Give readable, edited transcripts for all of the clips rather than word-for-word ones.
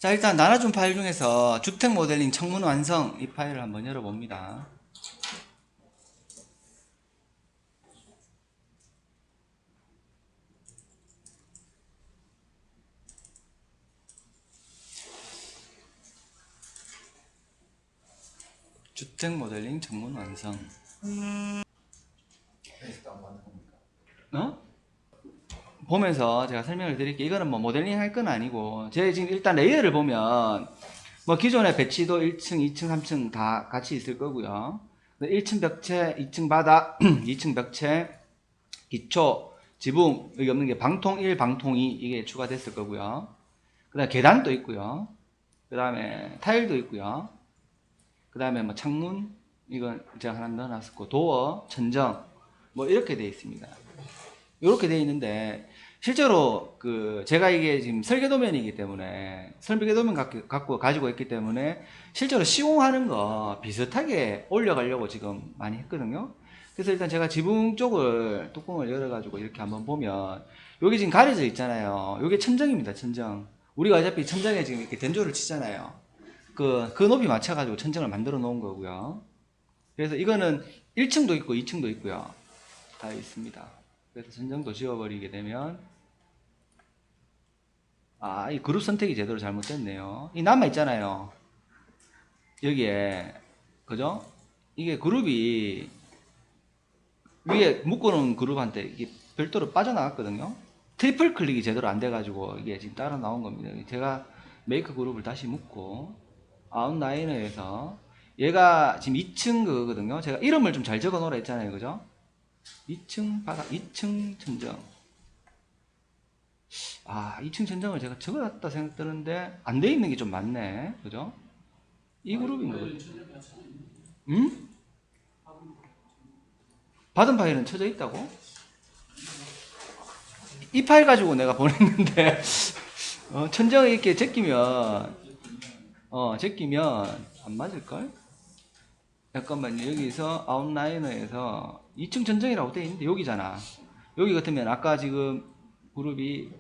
자, 일단 나눠준 파일 중에서 주택 모델링 청문 완성 이 파일을 한번 열어봅니다. 주택 모델링 청문 완성. 어? 보면서 제가 설명을 드릴게요. 이거는 뭐 모델링 할 건 아니고, 제 지금 일단 레이어를 보면, 뭐 기존의 배치도 1층, 2층, 3층 다 같이 있을 거고요. 1층 벽체, 2층 바닥, 2층 벽체, 기초, 지붕, 여기 없는 게 방통 1, 방통 2 이게 추가됐을 거고요. 그 다음에 계단도 있고요. 그 다음에 타일도 있고요. 그 다음에 뭐 창문, 이건 제가 하나 넣어놨었고, 도어, 천정, 뭐 이렇게 되어 있습니다. 이렇게 되어 있는데, 실제로 제가 이게 지금 설계도면이기 때문에, 설계도면 가지고 있기 때문에, 실제로 시공하는 거 비슷하게 올려가려고 지금 많이 했거든요. 그래서 일단 제가 지붕 쪽을 뚜껑을 열어가지고 이렇게 한번 보면, 여기 지금 가려져 있잖아요. 이게 천정입니다, 천정. 우리가 어차피 천정에 지금 이렇게 된조를 치잖아요. 그 높이 맞춰가지고 천정을 만들어 놓은 거고요. 그래서 이거는 1층도 있고 2층도 있고요. 다 있습니다. 그래서 천정도 지워버리게 되면, 이 그룹 선택이 제대로 잘못됐네요. 이 남아있잖아요. 여기에. 그죠? 이게 그룹이 위에 묶어놓은 그룹한테 이게 별도로 빠져나갔거든요. 트리플 클릭이 제대로 안 돼가지고 이게 지금 따라 나온 겁니다. 제가 메이크 그룹을 다시 묶고, 아웃라이너에서 얘가 지금 2층 그거거든요. 제가 이름을 좀 잘 적어 놓으라 했잖아요. 그죠? 2층 바닥, 2층 천정. 2층 천정을 제가 적어놨다 생각드는데 안 돼 있는 게 좀 많네. 그죠? 이 그룹인 거죠. 음? 받은 파일은 쳐져 있다고? 이 파일 가지고 내가 보냈는데 천정을 이렇게 제끼면 안 맞을걸? 잠깐만요. 여기서 아웃라이너에서 2층 천정이라고 돼 있는데 여기잖아. 여기 같으면 아까 지금 그룹이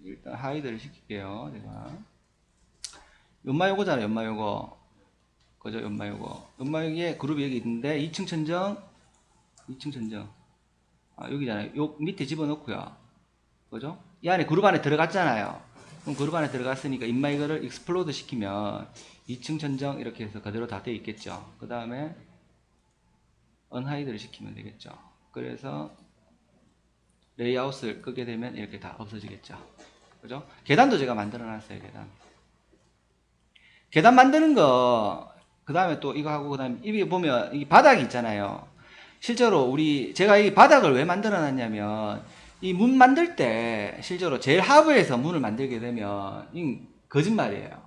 일단 하이드를 시킬게요. 제가 연마 요거잖아. 연마 요거. 그죠? 연마 요거. 연마 여기에 그룹이 여기 있는데 2층 천정, 2층 천정. 여기잖아요. 요 밑에 집어넣고요. 그죠? 이 안에 그룹 안에 들어갔잖아요. 그럼 그룹 안에 들어갔으니까 인마 이거를 익스플로드 시키면 2층 천정 이렇게 해서 그대로 다 되어 있겠죠. 그 다음에 언하이드를 시키면 되겠죠. 그래서 레이아웃을 끄게 되면 이렇게 다 없어지겠죠. 그죠? 계단도 제가 만들어 놨어요. 계단 만드는 거, 그 다음에 또 이거 하고, 그 다음에 여기 보면 이 바닥이 있잖아요. 실제로 제가 이 바닥을 왜 만들어 놨냐면, 이 문 만들 때 실제로 제일 하부에서 문을 만들게 되면 이 거짓말이에요.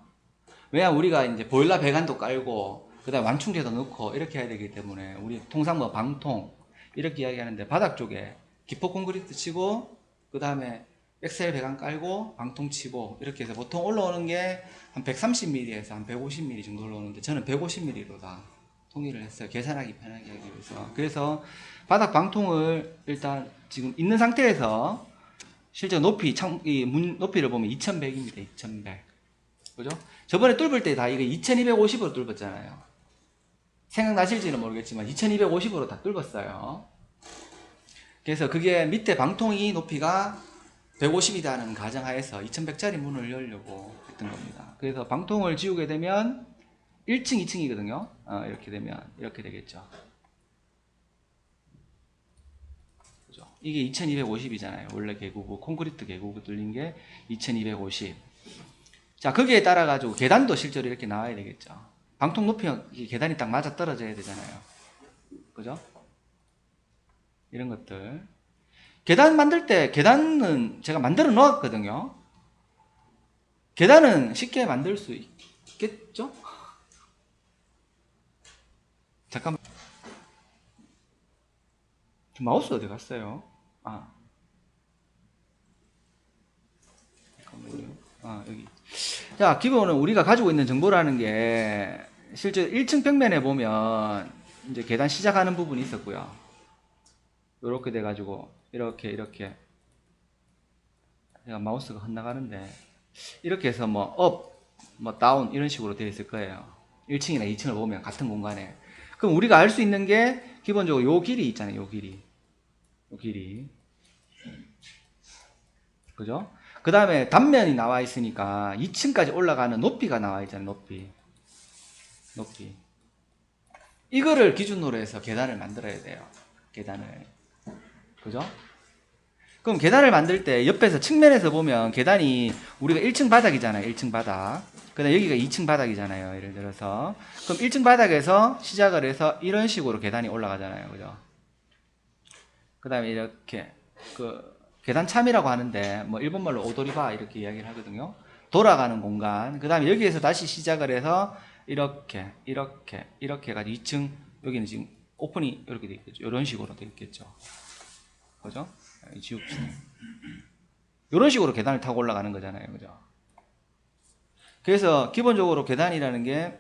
왜냐면 우리가 이제 보일러 배관도 깔고 그다음 완충제도 넣고 이렇게 해야 되기 때문에 우리 통상 뭐 방통 이렇게 이야기하는데 바닥 쪽에 기포 콘크리트 치고 그 다음에 엑셀 배관 깔고 방통 치고 이렇게 해서 보통 올라오는 게 한 130mm에서 한 150mm 정도 올라오는데 저는 150mm로 다 통일을 했어요. 계산하기 편하게 하기 위해서. 그래서 바닥 방통을 일단 지금 있는 상태에서 실제 이 문 높이를 보면 2100입니다. 2100. 그죠? 저번에 뚫을 때 다 이거 2250으로 뚫었잖아요. 생각나실지는 모르겠지만 2250으로 다 뚫었어요. 그래서 그게 밑에 방통이 높이가 150이라는 가정하에서 2100짜리 문을 열려고 했던 겁니다. 그래서 방통을 지우게 되면 1층, 2층이거든요. 이렇게 되면 이렇게 되겠죠. 그죠? 이게 2250이잖아요. 원래 계곡, 콘크리트 계곡이 뚫린 게 2250. 자, 거기에 따라 가지고 계단도 실제로 이렇게 나와야 되겠죠. 방통 높이가 계단이 딱 맞아 떨어져야 되잖아요. 그죠? 이런 것들. 계단 만들 때 계단은 제가 만들어 놓았거든요. 계단은 쉽게 만들 수 있겠죠? 잠깐만. 마우스 어디 갔어요? 잠깐만요. 여기. 자, 기본은 우리가 가지고 있는 정보라는 게 실제 1층 평면에 보면 이제 계단 시작하는 부분이 있었고요. 이렇게 돼가지고 이렇게 제가 마우스가 헛나가는데 이렇게 해서 뭐 업, 뭐 다운 이런 식으로 되어 있을 거예요. 1층이나 2층을 보면 같은 공간에. 그럼 우리가 알 수 있는 게 기본적으로 요 길이 있잖아요. 요 길이. 요 길이. 그죠? 그 다음에 단면이 나와 있으니까 2층까지 올라가는 높이가 나와 있잖아요. 높이. 이거를 기준으로 해서 계단을 만들어야 돼요. 계단을. 그죠? 그럼 계단을 만들 때 옆에서 측면에서 보면 계단이 우리가 1층 바닥이잖아요. 1층 바닥. 그 다음에 여기가 2층 바닥이잖아요. 예를 들어서. 그럼 1층 바닥에서 시작을 해서 이런 식으로 계단이 올라가잖아요. 그죠? 그 다음에 이렇게 그 계단 참이라고 하는데 뭐 일본말로 오도리바 이렇게 이야기를 하거든요. 돌아가는 공간. 그 다음에 여기에서 다시 시작을 해서 이렇게 해가지고 2층 여기는 지금 오픈이 이렇게 돼 있겠죠. 이런 식으로 돼 있겠죠. 그죠? 지웁시다. 이런 식으로 계단을 타고 올라가는 거잖아요. 그죠? 그래서 기본적으로 계단이라는 게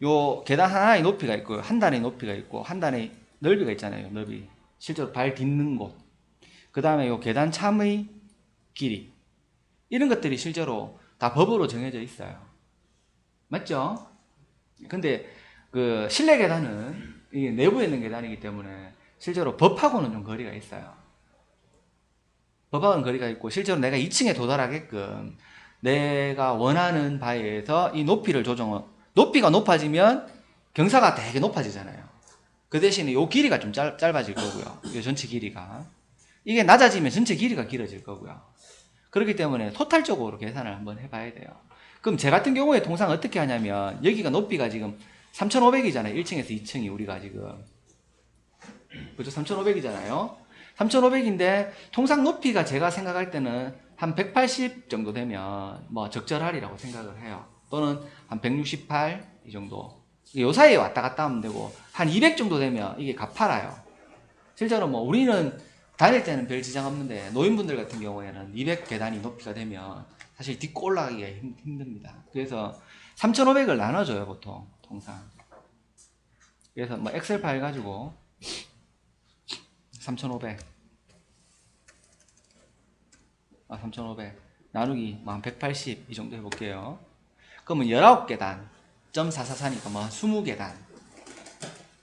요 계단 하나의 높이가 있고 한 단의 높이가 있고 한 단의 넓이가 있잖아요. 넓이. 실제로 발 딛는 곳. 그 다음에 요 계단 참의 길이. 이런 것들이 실제로 다 법으로 정해져 있어요. 맞죠? 근데 그 실내 계단은 이게 내부에 있는 계단이기 때문에 실제로 법하고는 좀 거리가 있어요. 법하고는 거리가 있고 실제로 내가 2층에 도달하게끔 내가 원하는 바에 의해서 이 높이를 높이가 높아지면 경사가 되게 높아지잖아요. 그 대신에 요 길이가 좀 짧아질 거고요. 요 전체 길이가. 이게 낮아지면 전체 길이가 길어질 거고요. 그렇기 때문에 토탈적으로 계산을 한번 해봐야 돼요. 그럼 제 같은 경우에 통상 어떻게 하냐면 여기가 높이가 지금 3,500이잖아요. 1층에서 2층이 우리가 지금. 그죠? 3,500이잖아요. 3,500인데 통상 높이가 제가 생각할 때는 한 180 정도 되면 뭐 적절하리라고 생각을 해요. 또는 한 168 이 정도. 요 사이에 왔다 갔다 하면 되고 한 200 정도 되면 이게 가파라요. 실제로 뭐 우리는 다닐 때는 별 지장 없는데 노인분들 같은 경우에는 200 계단이 높이가 되면 사실 딛고 올라가기가 힘듭니다. 그래서 3,500을 나눠줘요 보통 통상. 그래서 뭐 엑셀 파일 가지고 3,500 나누기 뭐 한 180 이 정도 해볼게요. 그러면 19계단 0.444니까 뭐 20계단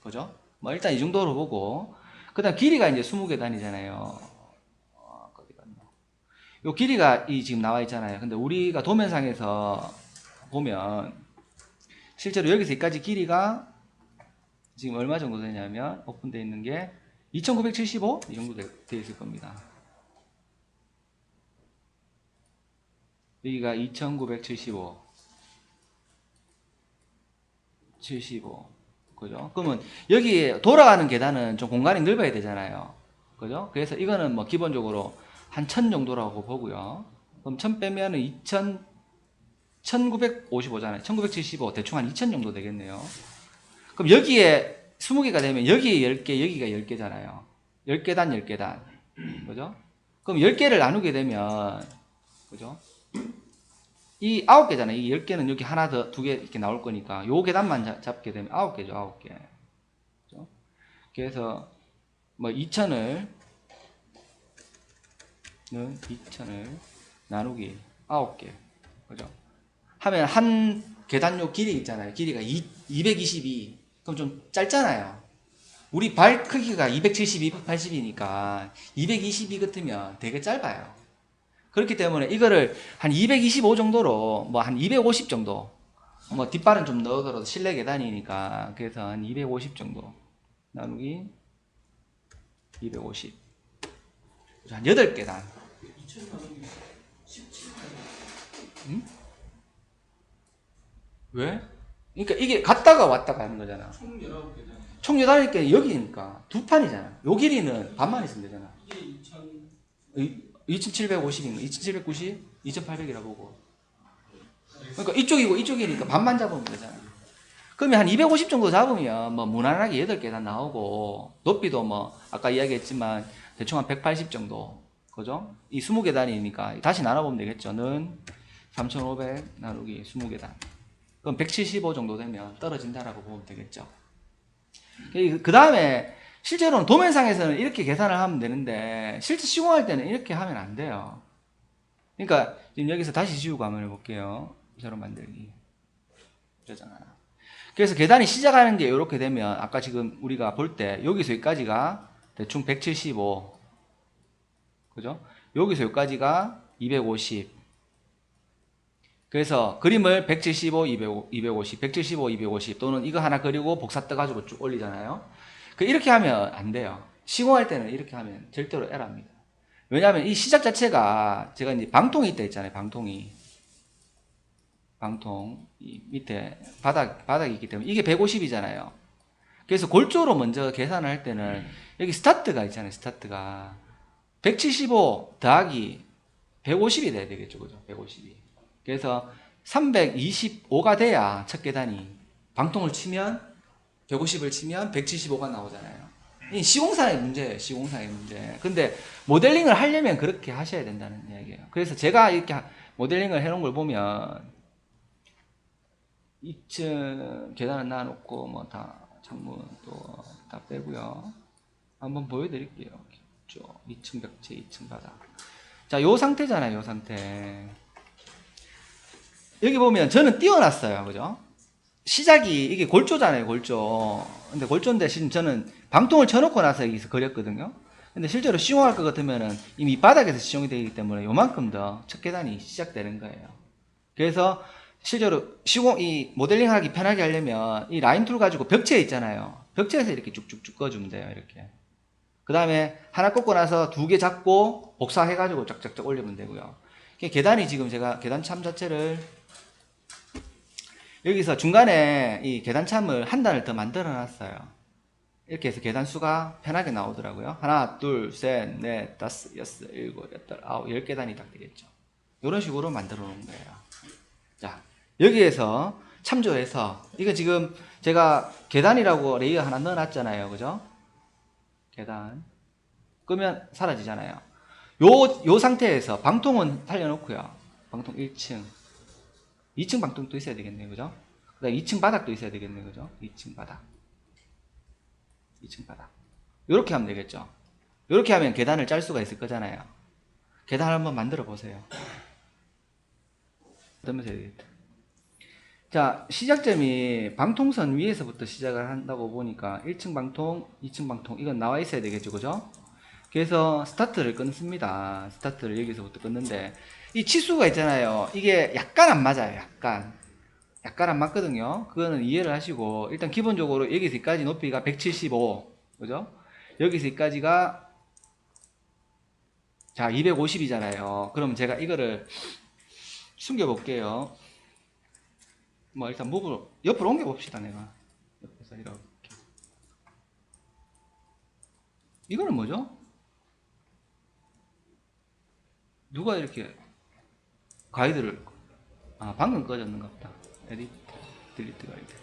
그죠? 뭐 일단 이 정도로 보고 그 다음 길이가 이제 20계단이잖아요. 요 길이가 이 지금 나와 있잖아요. 근데 우리가 도면상에서 보면 실제로 여기서 여기까지 길이가 지금 얼마 정도 되냐면 오픈되어 있는 게 2975 이 정도 되어 있을 겁니다. 여기가 2975 그죠? 그러면 여기 돌아가는 계단은 좀 공간이 넓어야 되잖아요. 그죠? 그래서 이거는 뭐 기본적으로 한 1000 정도라고 보고요. 그럼 1000 빼면은 1955잖아요. 1975 대충 한 2000 정도 되겠네요. 그럼 여기에 20개가 되면 여기에 10개, 여기가 10개잖아요. 10계단, 10계단. 그죠? 그럼 10개를 나누게 되면, 그죠? 이 9개잖아요. 이 10개는 여기 하나 더, 2개 이렇게 나올 거니까, 요 계단만 잡게 되면 9개죠, 9개. 그죠? 그래서, 뭐, 2000을 나누기 9개. 그죠? 하면 한 계단요 길이 있잖아요. 길이가 222. 그럼 좀 짧잖아요. 우리 발 크기가 272, 280이니까 222 같으면 되게 짧아요. 그렇기 때문에 이거를 한 225 정도로 뭐 한 250 정도 뭐 뒷발은 좀 넣어더라도 실내 계단이니까 그래서 한 250 정도 나누기 250 한 8계단 응? 왜? 그러니까 이게 갔다가 왔다가 하는 거잖아. 총 8개 여기니까 두 판이잖아. 요 길이는 반만 있으면 되잖아. 이게 2750인가? 2790? 2800이라 보고. 그러니까 이쪽이고 이쪽이니까 반만 잡으면 되잖아. 그러면 한 250 정도 잡으면 뭐 무난하게 8계단 나오고 높이도 뭐 아까 이야기했지만 대충 한 180 정도. 그죠? 이 20계단이니까 다시 나눠보면 되겠죠. 는 3500 나누기 20계단. 그럼 175 정도 되면 떨어진다라고 보면 되겠죠. 그 다음에 실제로는 도면상에서는 이렇게 계산을 하면 되는데 실제 시공할 때는 이렇게 하면 안 돼요. 그러니까 지금 여기서 다시 지우고 한번 해볼게요. 새로 만들기. 이러잖아. 그래서 계단이 시작하는 게 이렇게 되면 아까 지금 우리가 볼 때 여기서 여기까지가 대충 175, 그죠? 여기서 여기까지가 250. 그래서 그림을 175, 250, 175, 250 또는 이거 하나 그리고 복사 떠가지고 쭉 올리잖아요. 이렇게 하면 안 돼요. 시공할 때는 이렇게 하면 절대로 에러입니다. 왜냐하면 이 시작 자체가 제가 이제 방통이 있다 했잖아요. 방통이. 방통. 이 밑에 바닥이 있기 때문에 이게 150이잖아요. 그래서 골조로 먼저 계산을 할 때는 여기 스타트가 있잖아요. 스타트가 175 더하기 150이 돼야 되겠죠. 그죠? 150이. 그래서 325가 돼야 첫 계단이 방통을 치면 150을 치면 175가 나오잖아요. 이 시공사의 문제예요. 시공사의 문제. 근데 모델링을 하려면 그렇게 하셔야 된다는 이야기예요. 그래서 제가 이렇게 모델링을 해놓은 걸 보면 2층 계단을 놔놓고 뭐 다 창문 또 다 빼고요. 한번 보여드릴게요. 2층 벽체, 2층 바닥. 자, 요 상태잖아요. 요 상태. 여기 보면 저는 띄워놨어요. 그죠? 시작이 이게 골조잖아요. 골조. 근데 골조인데 지금 저는 방통을 쳐놓고 나서 여기서 그렸거든요. 근데 실제로 시공할 것 같으면은 이미 바닥에서 시공이 되기 때문에 요만큼 더 첫 계단이 시작되는 거예요. 그래서 실제로 이 모델링 하기 편하게 하려면 이 라인 툴 가지고 벽체 있잖아요. 벽체에서 이렇게 쭉쭉쭉 꺼주면 돼요. 이렇게. 그 다음에 하나 꽂고 나서 두 개 잡고 복사해가지고 쫙쫙쫙 올리면 되고요. 계단이 지금 제가 계단참 자체를 여기서 중간에 이 계단참을 한 단을 더 만들어 놨어요. 이렇게 해서 계단 수가 편하게 나오더라고요. 하나, 둘, 셋, 넷, 다섯, 여섯, 일곱, 여덟, 아홉, 10계단이 딱 되겠죠. 이런 식으로 만들어 놓은 거예요. 자, 여기에서 참조해서 이거 지금 제가 계단이라고 레이어 하나 넣어 놨잖아요. 그죠? 계단. 끄면 사라지잖아요. 요 상태에서 방통은 살려놓고요. 방통 1층. 2층 방통도 있어야 되겠네요. 그죠? 그 다음 2층 바닥도 있어야 되겠네요. 그죠? 2층 바닥. 2층 바닥. 요렇게 하면 되겠죠? 요렇게 하면 계단을 짤 수가 있을 거잖아요. 계단을 한번 만들어 보세요. 그러면서 되겠다. 자, 시작점이 방통선 위에서부터 시작을 한다고 보니까 1층 방통, 2층 방통 이건 나와 있어야 되겠죠. 그죠? 그래서 스타트를 끊습니다. 스타트를 여기서부터 끊는데 이 치수가 있잖아요. 이게 약간 안 맞아요. 약간 안 맞거든요. 그거는 이해를 하시고 일단 기본적으로 여기서 여기까지 높이가 175 그죠? 여기서 여기까지가 자 250이잖아요. 그럼 제가 이거를 숨겨 볼게요. 뭐 일단 목으로 옆으로 옮겨 봅시다. 내가 옆에서 이렇게. 이거는 뭐죠? 누가 이렇게 가이드를 방금 꺼졌는가 보다. 에디트, 딜리트 가이드.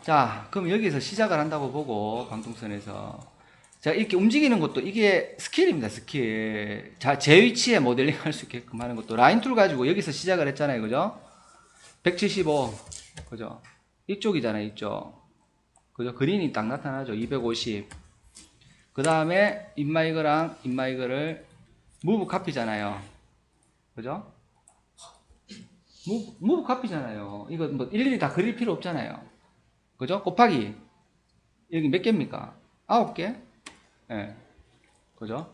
자, 그럼 여기서 시작을 한다고 보고 방통선에서 자 이렇게 움직이는 것도 이게 스킬입니다. 스킬. 자, 제 위치에 모델링 할 수 있게끔 하는 것도 라인 툴 가지고 여기서 시작을 했잖아요. 그죠? 175 그죠? 이쪽이잖아요. 이쪽. 그죠? 그린이 딱 나타나죠. 250. 그 다음에 인마이거랑 인마이거를 무브 카피잖아요. 그죠? 무브 카피잖아요. 이거 뭐 일일이 다 그릴 필요 없잖아요. 그죠? 곱하기 여기 몇 개입니까? 9개? 예. 네. 그죠?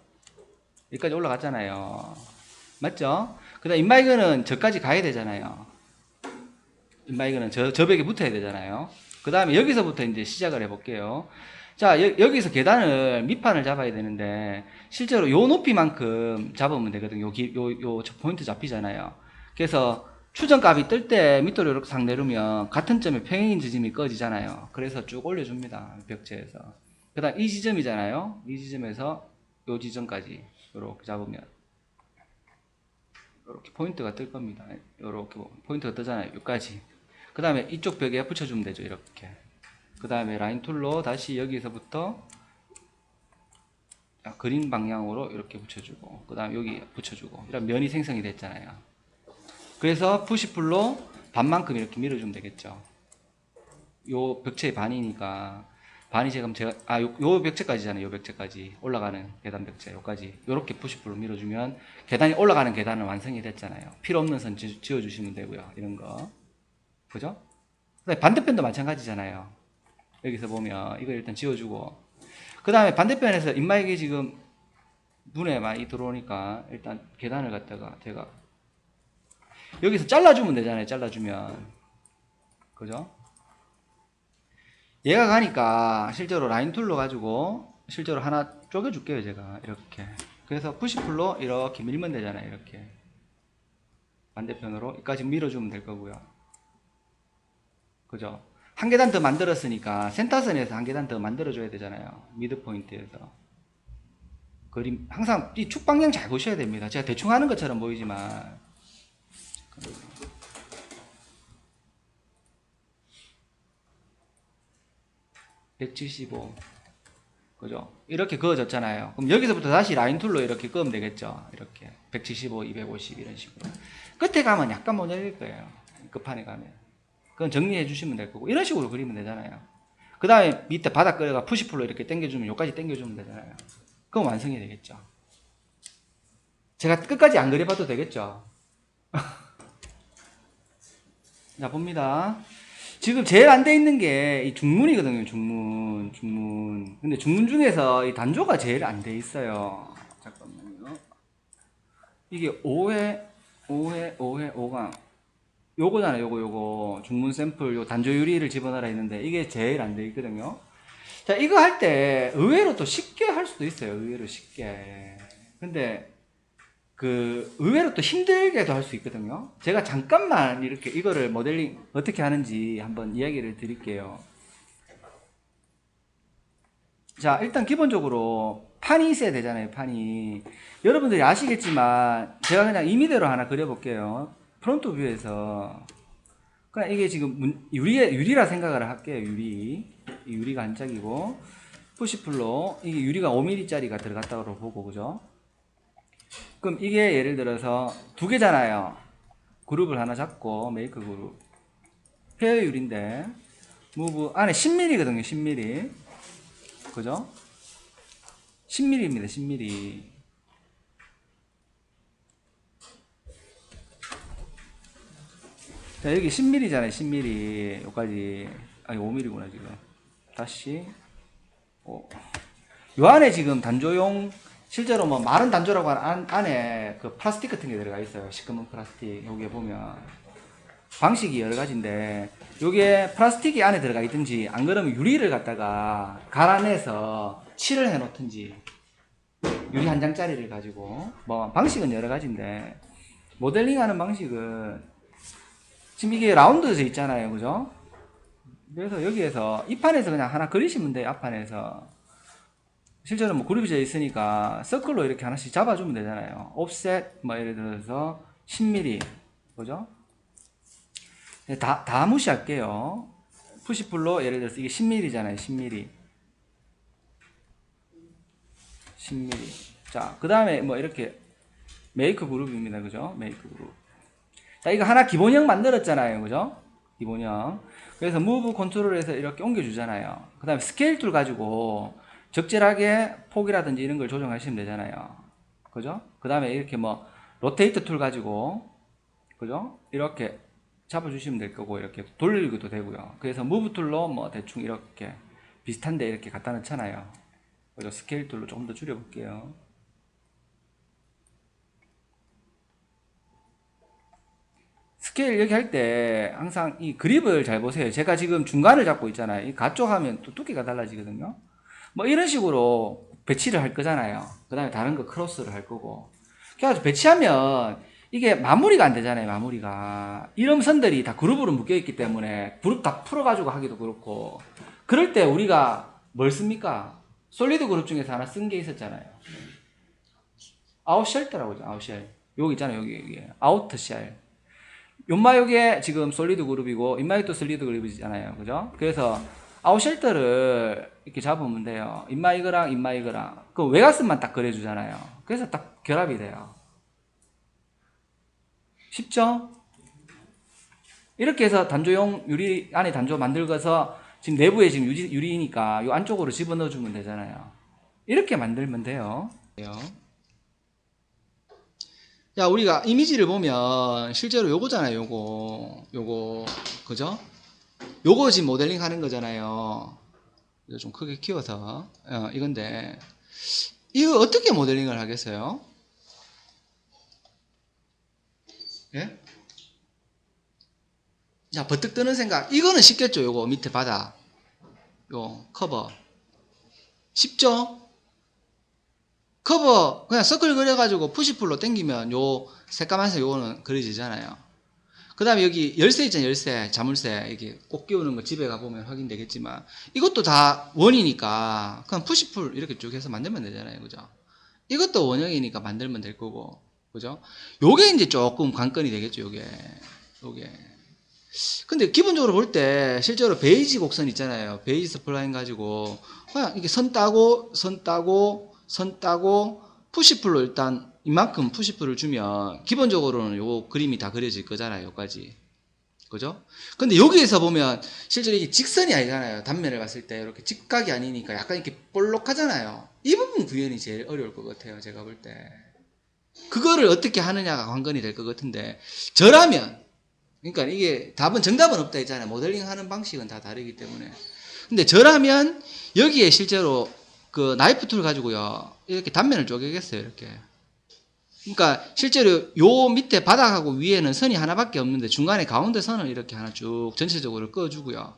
여기까지 올라갔잖아요. 맞죠? 그 다음 인마이거는 저까지 가야 되잖아요. 인마이거는 저 벽에 붙어야 되잖아요. 그 다음에 여기서부터 이제 시작을 해볼게요. 자, 여기서 계단을 밑판을 잡아야 되는데 실제로 요 높이만큼 잡으면 되거든요. 요 포인트 잡히잖아요. 그래서 추정값이 뜰 때 밑으로 이렇게 싹 내려면 같은 점에 평행인 지점이 꺼지잖아요. 그래서 쭉 올려줍니다. 벽체에서. 그 다음 이 지점이잖아요. 이 지점에서 요 지점까지 이렇게 잡으면 이렇게 포인트가 뜰 겁니다. 이렇게 포인트가 뜨잖아요. 여기까지. 그 다음에 이쪽 벽에 붙여주면 되죠. 이렇게. 그 다음에 라인 툴로 다시 여기서부터 그린 방향으로 이렇게 붙여주고 그 다음 여기 붙여주고 이런 면이 생성이 됐잖아요. 그래서 푸시풀로 반만큼 이렇게 밀어주면 되겠죠. 요 벽체의 반이니까 반이 지금 요 벽체까지잖아요. 요 벽체까지 올라가는 계단 벽체 요까지 요렇게 푸시풀로 밀어주면 계단이 올라가는 계단은 완성이 됐잖아요. 필요 없는 선 지워주시면 되고요. 이런 거 그죠? 반대편도 마찬가지잖아요. 여기서 보면 이거 일단 지워주고 그 다음에 반대편에서 입마익이 지금 눈에 많이 들어오니까 일단 계단을 갖다가 제가 여기서 잘라주면 되잖아요. 잘라주면 그죠? 얘가 가니까 실제로 라인 툴로 가지고 실제로 하나 쪼개줄게요. 제가 이렇게 그래서 푸시풀로 이렇게 밀면 되잖아요. 이렇게 반대편으로 여기까지 밀어주면 될 거고요. 그죠? 한 계단 더 만들었으니까 센터선에서 한 계단 더 만들어줘야 되잖아요. 미드포인트에서 그림 항상 이 축 방향 잘 보셔야 됩니다. 제가 대충 하는 것처럼 보이지만 175 그죠? 이렇게 그어졌잖아요. 그럼 여기서부터 다시 라인 툴로 이렇게 그으면 되겠죠. 이렇게 175, 250 이런 식으로. 끝에 가면 약간 모자랄 거예요. 끝판에 가면. 그건 정리해 주시면 될 거고 이런 식으로 그리면 되잖아요. 그 다음에 밑에 바닥 끌어가 푸시풀로 이렇게 당겨주면 여기까지 당겨주면 되잖아요. 그럼 완성이 되겠죠. 제가 끝까지 안 그려봐도 되겠죠. 자 봅니다. 지금 제일 안 돼 있는 게 이 중문이거든요. 중문. 근데 중문 중에서 이 단조가 제일 안 돼 있어요. 잠깐만요. 이게 5강. 요거잖아요. 요거. 중문 샘플, 요 단조 유리를 집어넣으라 했는데 이게 제일 안 돼 있거든요. 자, 이거 할 때 의외로 또 쉽게 할 수도 있어요. 의외로 쉽게. 근데 의외로 또 힘들게도 할 수 있거든요. 제가 잠깐만 이렇게 이거를 모델링 어떻게 하는지 한번 이야기를 드릴게요. 자, 일단 기본적으로 판이 있어야 되잖아요. 판이. 여러분들이 아시겠지만 제가 그냥 임의대로 하나 그려볼게요. 프론트 뷰에서 그냥 이게 지금 유리라 생각을 할게요. 유리가 한 짝이고 푸시풀로 이게 유리가 5mm짜리가 들어갔다고 보고 그죠? 그럼 이게 예를 들어서 두 개잖아요. 그룹을 하나 잡고 메이크 그룹 페어 유리인데 무브 안에 10mm거든요. 10mm 그죠? 10mm입니다. 10mm 자 여기 10mm잖아요. 10mm 여기까지 아니 5mm구나 지금 다시 요 안에 지금 단조용 실제로 뭐 마른 단조라고 하는 안에 그 플라스틱 같은 게 들어가 있어요. 시커먼 플라스틱. 여기에 보면 방식이 여러 가지인데 요게 플라스틱이 안에 들어가 있든지 안 그러면 유리를 갖다가 갈아내서 칠을 해 놓든지 유리 한 장짜리를 가지고 뭐 방식은 여러 가지인데 모델링 하는 방식은 지금 이게 라운드에서 있잖아요. 그죠? 그래서 여기에서 이 판에서 그냥 하나 그리시면 돼요. 앞판에서 실제로 뭐 그룹이 되어 있으니까 서클로 이렇게 하나씩 잡아주면 되잖아요. 옵셋 뭐 예를 들어서 10mm 그죠? 다 무시할게요. 푸시풀로 예를 들어서 이게 10mm잖아요. 10mm 자 그 다음에 뭐 이렇게 메이크 그룹입니다. 그죠? 메이크 그룹. 자 이거 하나 기본형 만들었잖아요. 그죠? 기본형. 그래서 무브 컨트롤에서 이렇게 옮겨주잖아요. 그 다음에 스케일 툴 가지고 적절하게 폭이라든지 이런 걸 조정하시면 되잖아요. 그죠? 그 다음에 이렇게 뭐 로테이트 툴 가지고 그죠? 이렇게 잡아주시면 될 거고 이렇게 돌리기도 되고요. 그래서 무브 툴로 뭐 대충 이렇게 비슷한데 이렇게 갖다 놓잖아요. 그죠? 스케일 툴로 조금 더 줄여볼게요. 스케일 여기 할 때 항상 이 그립을 잘 보세요. 제가 지금 중간을 잡고 있잖아요. 이 가쪽 하면 또 두께가 달라지거든요. 뭐 이런 식으로 배치를 할 거잖아요. 그 다음에 다른 거 크로스를 할 거고. 그래서 배치하면 이게 마무리가 안 되잖아요. 마무리가. 이런 선들이 다 그룹으로 묶여있기 때문에 그룹 다 풀어가지고 하기도 그렇고. 그럴 때 우리가 뭘 씁니까? 솔리드 그룹 중에서 하나 쓴 게 있었잖아요. 아웃쉘터라고 하죠. 아웃쉘. 여기 있잖아요. 여기. 아우트쉘. 연마 요게 지금 솔리드 그룹이고 인마이도 솔리드 그룹이잖아요. 그죠? 그래서 아웃쉘터를 이렇게 잡으면 돼요. 인마 이거랑 그 외곽선만 딱 그려주잖아요. 그래서 딱 결합이 돼요. 쉽죠? 이렇게 해서 단조용 유리 안에 단조 만들어서 지금 내부에 지금 유리니까 요 안쪽으로 집어넣어 주면 되잖아요. 이렇게 만들면 돼요. 자, 우리가 이미지를 보면 실제로 요거잖아요. 요거 그죠? 요거 지금 모델링 하는 거잖아요. 이거 좀 크게 키워서 이건데 이거 어떻게 모델링을 하겠어요? 예? 자, 버뜩 뜨는 생각. 이거는 쉽겠죠. 요거 밑에 바닥 요 커버 쉽죠? 커버 그냥 서클 그려가지고 푸시풀로 당기면 요 새까만색 요거는 그려지잖아요. 그 다음에 여기 열쇠 있잖아요. 열쇠, 자물쇠 이렇게 꼭 끼우는 거 집에 가보면 확인되겠지만 이것도 다 원이니까 그냥 푸시풀 이렇게 쭉 해서 만들면 되잖아요. 그죠? 이것도 원형이니까 만들면 될 거고 그죠? 요게 이제 조금 관건이 되겠죠. 요게 근데 기본적으로 볼 때 실제로 베이지 곡선 있잖아요. 베이지 스플라인 가지고 그냥 이렇게 선 따고 푸시풀로 일단 이만큼 푸시풀을 주면 기본적으로는 요 그림이 다 그려질 거잖아요. 요까지. 그죠? 근데 여기에서 보면 실제로 이게 직선이 아니잖아요. 단면을 봤을 때 이렇게 직각이 아니니까 약간 이렇게 볼록하잖아요. 이 부분 구현이 제일 어려울 것 같아요. 제가 볼 때. 그거를 어떻게 하느냐가 관건이 될 것 같은데 저라면 그러니까 이게 정답은 없다 했잖아요. 모델링 하는 방식은 다 다르기 때문에. 근데 저라면 여기에 실제로 그 나이프 툴 가지고요. 이렇게 단면을 쪼개겠어요. 이렇게. 그러니까 실제로 요 밑에 바닥하고 위에는 선이 하나밖에 없는데 중간에 가운데 선을 이렇게 하나 쭉 전체적으로 그어주고요.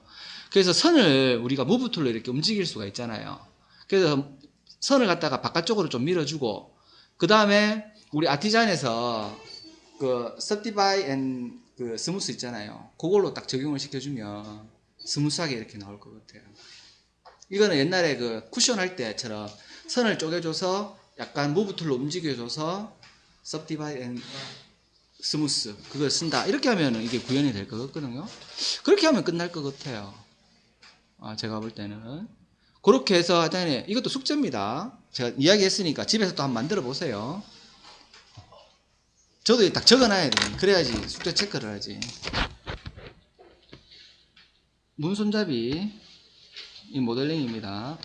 그래서 선을 우리가 무브 툴로 이렇게 움직일 수가 있잖아요. 그래서 선을 갖다가 바깥쪽으로 좀 밀어주고 그 다음에 우리 아티잔에서 그 서티바이 앤 그 스무스 있잖아요. 그걸로 딱 적용을 시켜주면 스무스하게 이렇게 나올 것 같아요. 이거는 옛날에 그 쿠션 할 때처럼 선을 쪼개줘서 약간 무브 툴로 움직여줘서 서티바이 앤 스무스 그걸 쓴다. 이렇게 하면 이게 구현이 될 것 같거든요. 그렇게 하면 끝날 것 같아요. 제가 볼 때는. 그렇게 해서 하여튼 이것도 숙제입니다. 제가 이야기했으니까 집에서 또 한번 만들어 보세요. 저도 딱 적어놔야 돼. 그래야지 숙제 체크를 하지. 문손잡이 이 모델링입니다.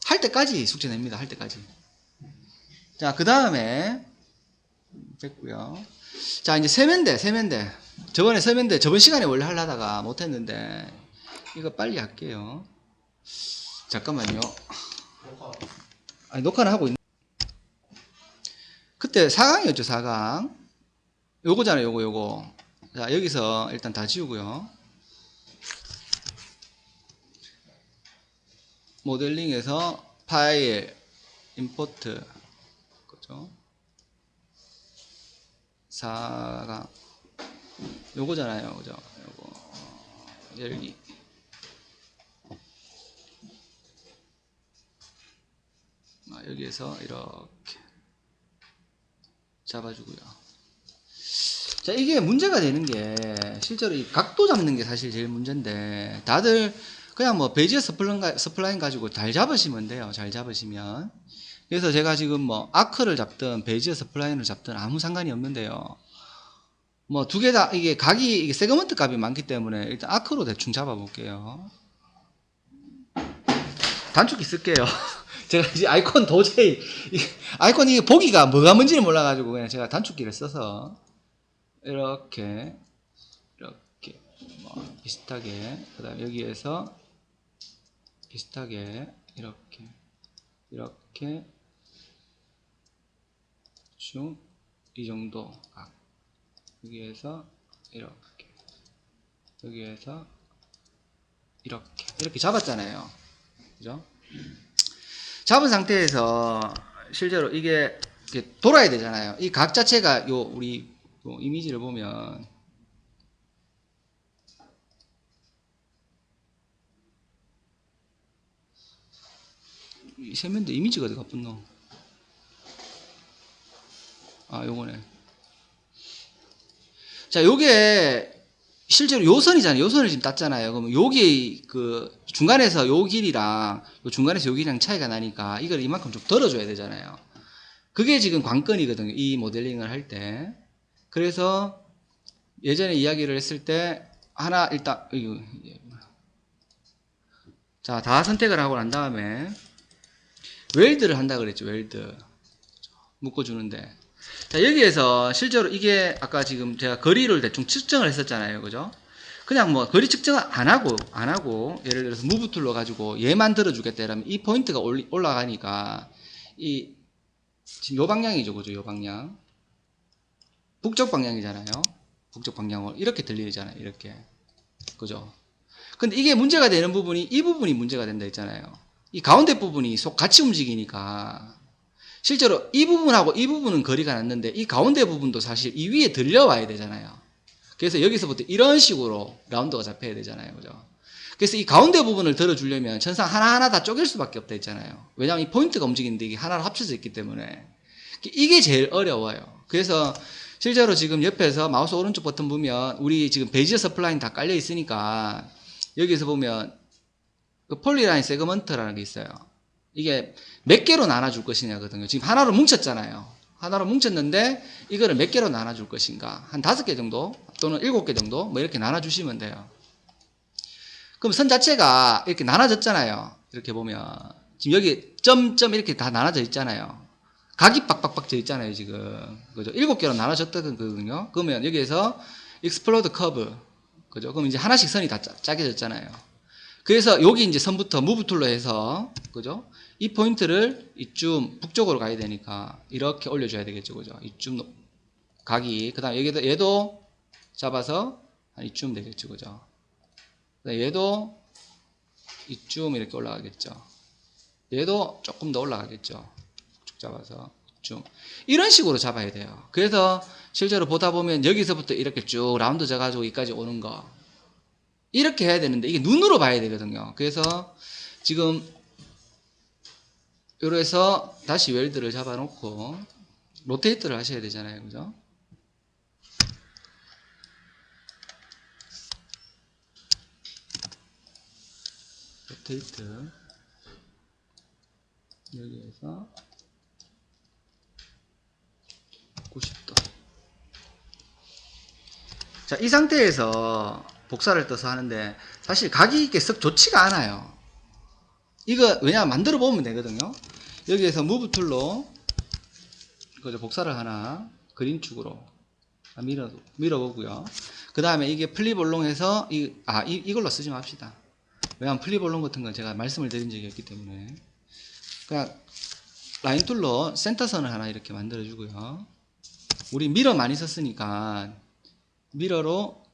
할 때까지 숙제 냅니다. 할 때까지. 자, 그 다음에 됐고요. 자, 이제 세면대. 세면대 저번 시간에 원래 하려다가 못했는데 이거 빨리 할게요. 잠깐만요. 아니, 녹화는 하고 있는. 그때 4강이었죠. 4강. 요거잖아요. 요거. 자, 여기서 일단 다 지우고요. 모델링에서 파일, 임포트, 그죠? 4강. 요거잖아요. 그죠? 요거. 열기. 여기에서 이렇게 잡아주고요. 자, 이게 문제가 되는 게 실제로 이 각도 잡는 게 사실 제일 문제인데 다들 그냥 뭐 베이지어 스플라인 가지고 잘 잡으시면 돼요. 잘 잡으시면. 그래서 제가 지금 뭐 아크를 잡든 베이지어 스플라인을 잡든 아무 상관이 없는데요. 뭐 두 개 다 이게 각이 이게 세그먼트 값이 많기 때문에 일단 아크로 대충 잡아 볼게요. 단축키 쓸게요. 제가 이제 아이콘 도저히 아이콘 이게 보기가 뭐가 뭔지를 몰라가지고 그냥 제가 단축키를 써서 이렇게 뭐 비슷하게 그다음 여기에서 비슷하게 이렇게 쭉 이 정도 각 여기에서 이렇게 여기에서 이렇게 잡았잖아요. 그죠? 잡은 상태에서 실제로 이게 이렇게 돌아야 되잖아요. 이 각 자체가 우리 이미지를 보면 이 세면대 이미지가 어디 가뿐노? 요거네. 자, 요게 실제로 요 선이잖아요. 요 선을 지금 땄잖아요. 그러면 여기 그 중간에서 요 길이랑 요 중간에서 요 길이랑 차이가 나니까 이걸 이만큼 좀 덜어줘야 되잖아요. 그게 지금 관건이거든요. 이 모델링을 할 때. 그래서 예전에 이야기를 했을 때 하나 일단 자, 다 선택을 하고 난 다음에 웰드를 한다 그랬죠. 웰드 묶어주는데, 자, 여기에서 실제로 이게 아까 지금 제가 거리를 대충 측정을 했었잖아요. 그죠? 그냥 뭐 거리 측정을 안 하고 예를 들어서 무브 툴로 가지고 얘만 들어주겠다 이러면 이 포인트가 올라가니까 이 지금 요 방향이죠. 그죠? 요 방향. 북쪽 방향이잖아요. 북쪽 방향으로 이렇게 들리잖아요. 이렇게. 그죠? 근데 이게 문제가 되는 부분이 이 부분이 문제가 된다 했잖아요. 이 가운데 부분이 같이 움직이니까 실제로 이 부분하고 이 부분은 거리가 났는데 이 가운데 부분도 사실 이 위에 들려와야 되잖아요. 그래서 여기서부터 이런 식으로 라운드가 잡혀야 되잖아요. 그죠? 그래서 이 가운데 부분을 들어주려면 천상 하나하나 다 쪼갤 수밖에 없다 했잖아요. 왜냐하면 이 포인트가 움직이는데 이게 하나로 합쳐져 있기 때문에 이게 제일 어려워요. 그래서 실제로 지금 옆에서 마우스 오른쪽 버튼 보면 우리 지금 베이지 서플라인 다 깔려 있으니까 여기서 보면 그 폴리라인 세그먼트라는 게 있어요. 이게 몇 개로 나눠줄 것이냐거든요. 지금 하나로 뭉쳤잖아요. 하나로 뭉쳤는데 이거를 몇 개로 나눠줄 것인가. 한 5개 정도 또는 7개 정도 뭐 이렇게 나눠주시면 돼요. 그럼 선 자체가 이렇게 나눠졌잖아요. 이렇게 보면 지금 여기 점점 이렇게 다 나눠져 있잖아요. 각이 빡빡빡 져 있잖아요. 지금 그죠? 7개로 나눠졌거든요. 그러면 여기에서 익스플로드 커브, 그죠? 그럼 이제 하나씩 선이 다 짜게졌잖아요. 그래서 여기 이제 선부터 무브 툴로 해서, 그죠? 이 포인트를 이쯤 북쪽으로 가야 되니까 이렇게 올려줘야 되겠죠. 그죠? 이쯤 각이, 그 다음에 여기도 얘도 잡아서 한 이쯤 되겠죠. 그죠? 얘도 이쯤 이렇게 올라가겠죠. 얘도 조금 더 올라가겠죠. 쭉 잡아서 이쯤 이런 식으로 잡아야 돼요. 그래서 실제로 보다 보면 여기서부터 이렇게 쭉 라운드 져가지고 여기까지 오는 거 이렇게 해야 되는데 이게 눈으로 봐야 되거든요. 그래서 지금 요로 해서 다시 웰드를 잡아놓고 로테이트를 하셔야 되잖아요. 그죠? 로테이트 여기에서 90도. 자, 이 상태에서 복사를 떠서 하는데 사실 각이 이게 썩 좋지가 않아요. 이거 왜냐면 만들어 보면 되거든요. 여기에서 무브 툴로 그저 복사를 하나 그린축으로 밀어보고요. 그 다음에 이게 플립올롱해서 이걸로 쓰지 맙시다. 왜냐면 플립올롱 같은 건 제가 말씀을 드린 적이 없기 때문에 그냥 라인 툴로 센터선을 하나 이렇게 만들어 주고요. 우리 미러 많이 썼으니까 미러로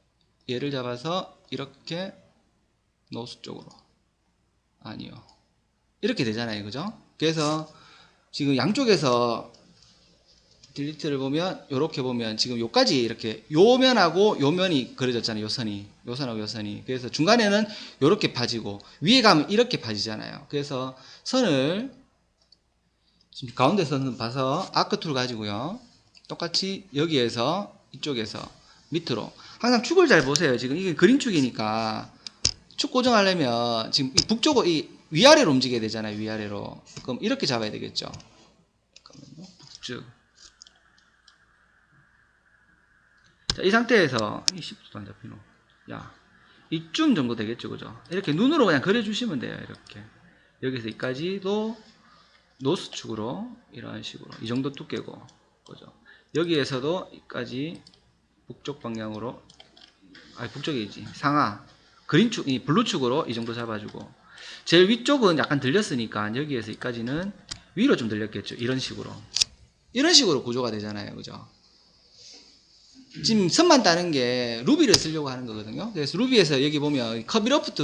얘를 잡아서 이렇게 노스 쪽으로 아니요 이렇게 되잖아요. 그죠? 그래서 지금 양쪽에서 딜리트를 보면 요렇게 보면 지금 요까지 이렇게 요 면하고 요 면이 그려졌잖아요. 요 선하고 요 선이. 그래서 중간에는 요렇게 파지고 위에 가면 이렇게 파지잖아요. 그래서 선을 지금 가운데 선을 봐서 아크 툴 가지고요. 똑같이 여기에서 이쪽에서 밑으로 항상 축을 잘 보세요. 지금 이게 그린축이니까 축 고정하려면 지금 이 북쪽으로 이 위아래로 움직여야 되잖아요. 위아래로. 그럼 이렇게 잡아야 되겠죠. 잠깐만요. 북쪽. 자, 이 상태에서 이 10도도 안 잡히노. 야, 이쯤 정도 되겠죠. 그죠? 이렇게 눈으로 그냥 그려주시면 돼요. 이렇게. 여기서 여기까지도 노스축으로 이런 식으로 이 정도 두께고, 그죠? 여기에서도 여기까지 북쪽 방향으로, 북쪽이지 상하 그린축, 이 블루축으로 이 정도 잡아주고, 제일 위쪽은 약간 들렸으니까 여기에서 여기까지는 위로 좀 들렸겠죠. 이런 식으로 구조가 되잖아요. 그죠? 지금 선만 따는 게 루비를 쓰려고 하는 거거든요. 그래서 루비에서 여기 보면 커비로프트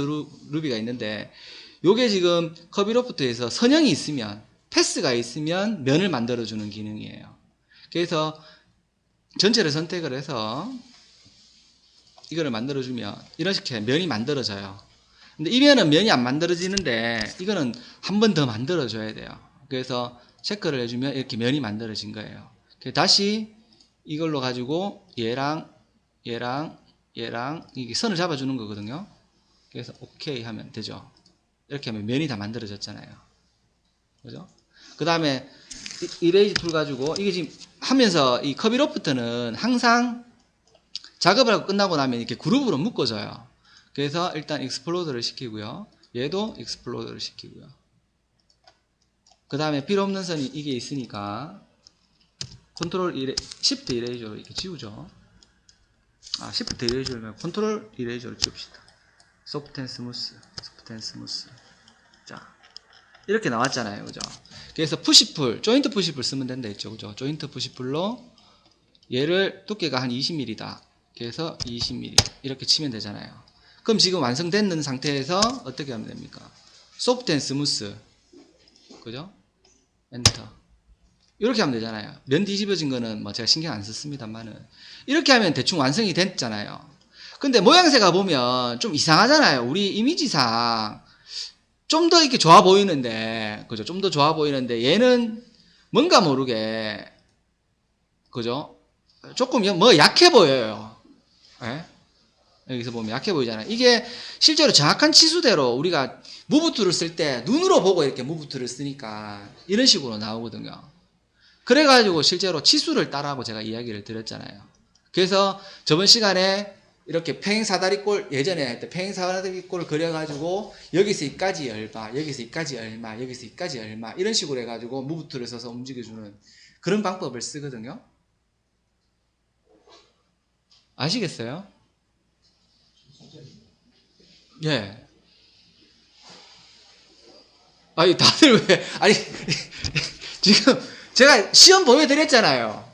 루비가 있는데 요게 지금 커비로프트에서 선형이 있으면 패스가 있으면 면을 만들어주는 기능이에요. 그래서 전체를 선택을 해서 이거를 만들어주면 이런 식의 면이 만들어져요. 근데 이 면은 안 만들어지는데 이거는 한 번 더 만들어줘야 돼요. 그래서 체크를 해주면 이렇게 면이 만들어진 거예요. 다시 이걸로 가지고 얘랑 이게 선을 잡아주는 거거든요. 그래서 오케이 하면 되죠. 이렇게 하면 면이 다 만들어졌잖아요. 그죠? 그 다음에 이레이즈 툴 가지고 이게 지금 하면서 이 커비로프트는 항상 작업을 하고 끝나고 나면 이렇게 그룹으로 묶어져요. 그래서 일단 익스플로드를 시키고요. 얘도 익스플로드를 시키고요. 그 다음에 필요 없는 선이 이게 있으니까 컨트롤 시프트 이레이저로 이렇게 지우죠. 시프트 이레이저면 컨트롤 이레이저로 지웁시다. 소프트 앤 스무스, 소프트 앤 스무스. 자, 이렇게 나왔잖아요. 그죠? 그래서 푸시풀, 조인트 푸시풀 쓰면 된다 했죠. 그죠? 조인트 푸시풀로 얘를 두께가 한 20mm다. 그래서 20mm. 이렇게 치면 되잖아요. 그럼 지금 완성된 상태에서 어떻게 하면 됩니까? 소프트 앤 스무스. 그죠? 엔터. 이렇게 하면 되잖아요. 면 뒤집어진 거는 뭐 제가 신경 안 썼습니다만은. 이렇게 하면 대충 완성이 됐잖아요. 근데 모양새가 보면 좀 이상하잖아요. 우리 이미지상 좀 더 이렇게 좋아 보이는데, 그죠? 좀 더 좋아 보이는데, 얘는 뭔가 모르게, 그죠? 조금 뭐 약해 보여요. 예? 여기서 보면 약해 보이잖아요. 이게 실제로 정확한 치수대로 우리가 무브툴을 쓸 때 눈으로 보고 이렇게 무브툴을 쓰니까 이런 식으로 나오거든요. 그래가지고 실제로 치수를 따라하고 제가 이야기를 드렸잖아요. 그래서 저번 시간에 이렇게 평행사다리꼴, 예전에 할 때 평행사다리꼴을 그려가지고 여기서 여기까지 얼마, 여기서 여기까지 얼마, 여기서 여기까지 얼마 이런 식으로 해가지고 무브툴을 써서 움직여주는 그런 방법을 쓰거든요. 아시겠어요? 예. 아니 다들 왜 아니 지금 제가 시험 보여드렸잖아요.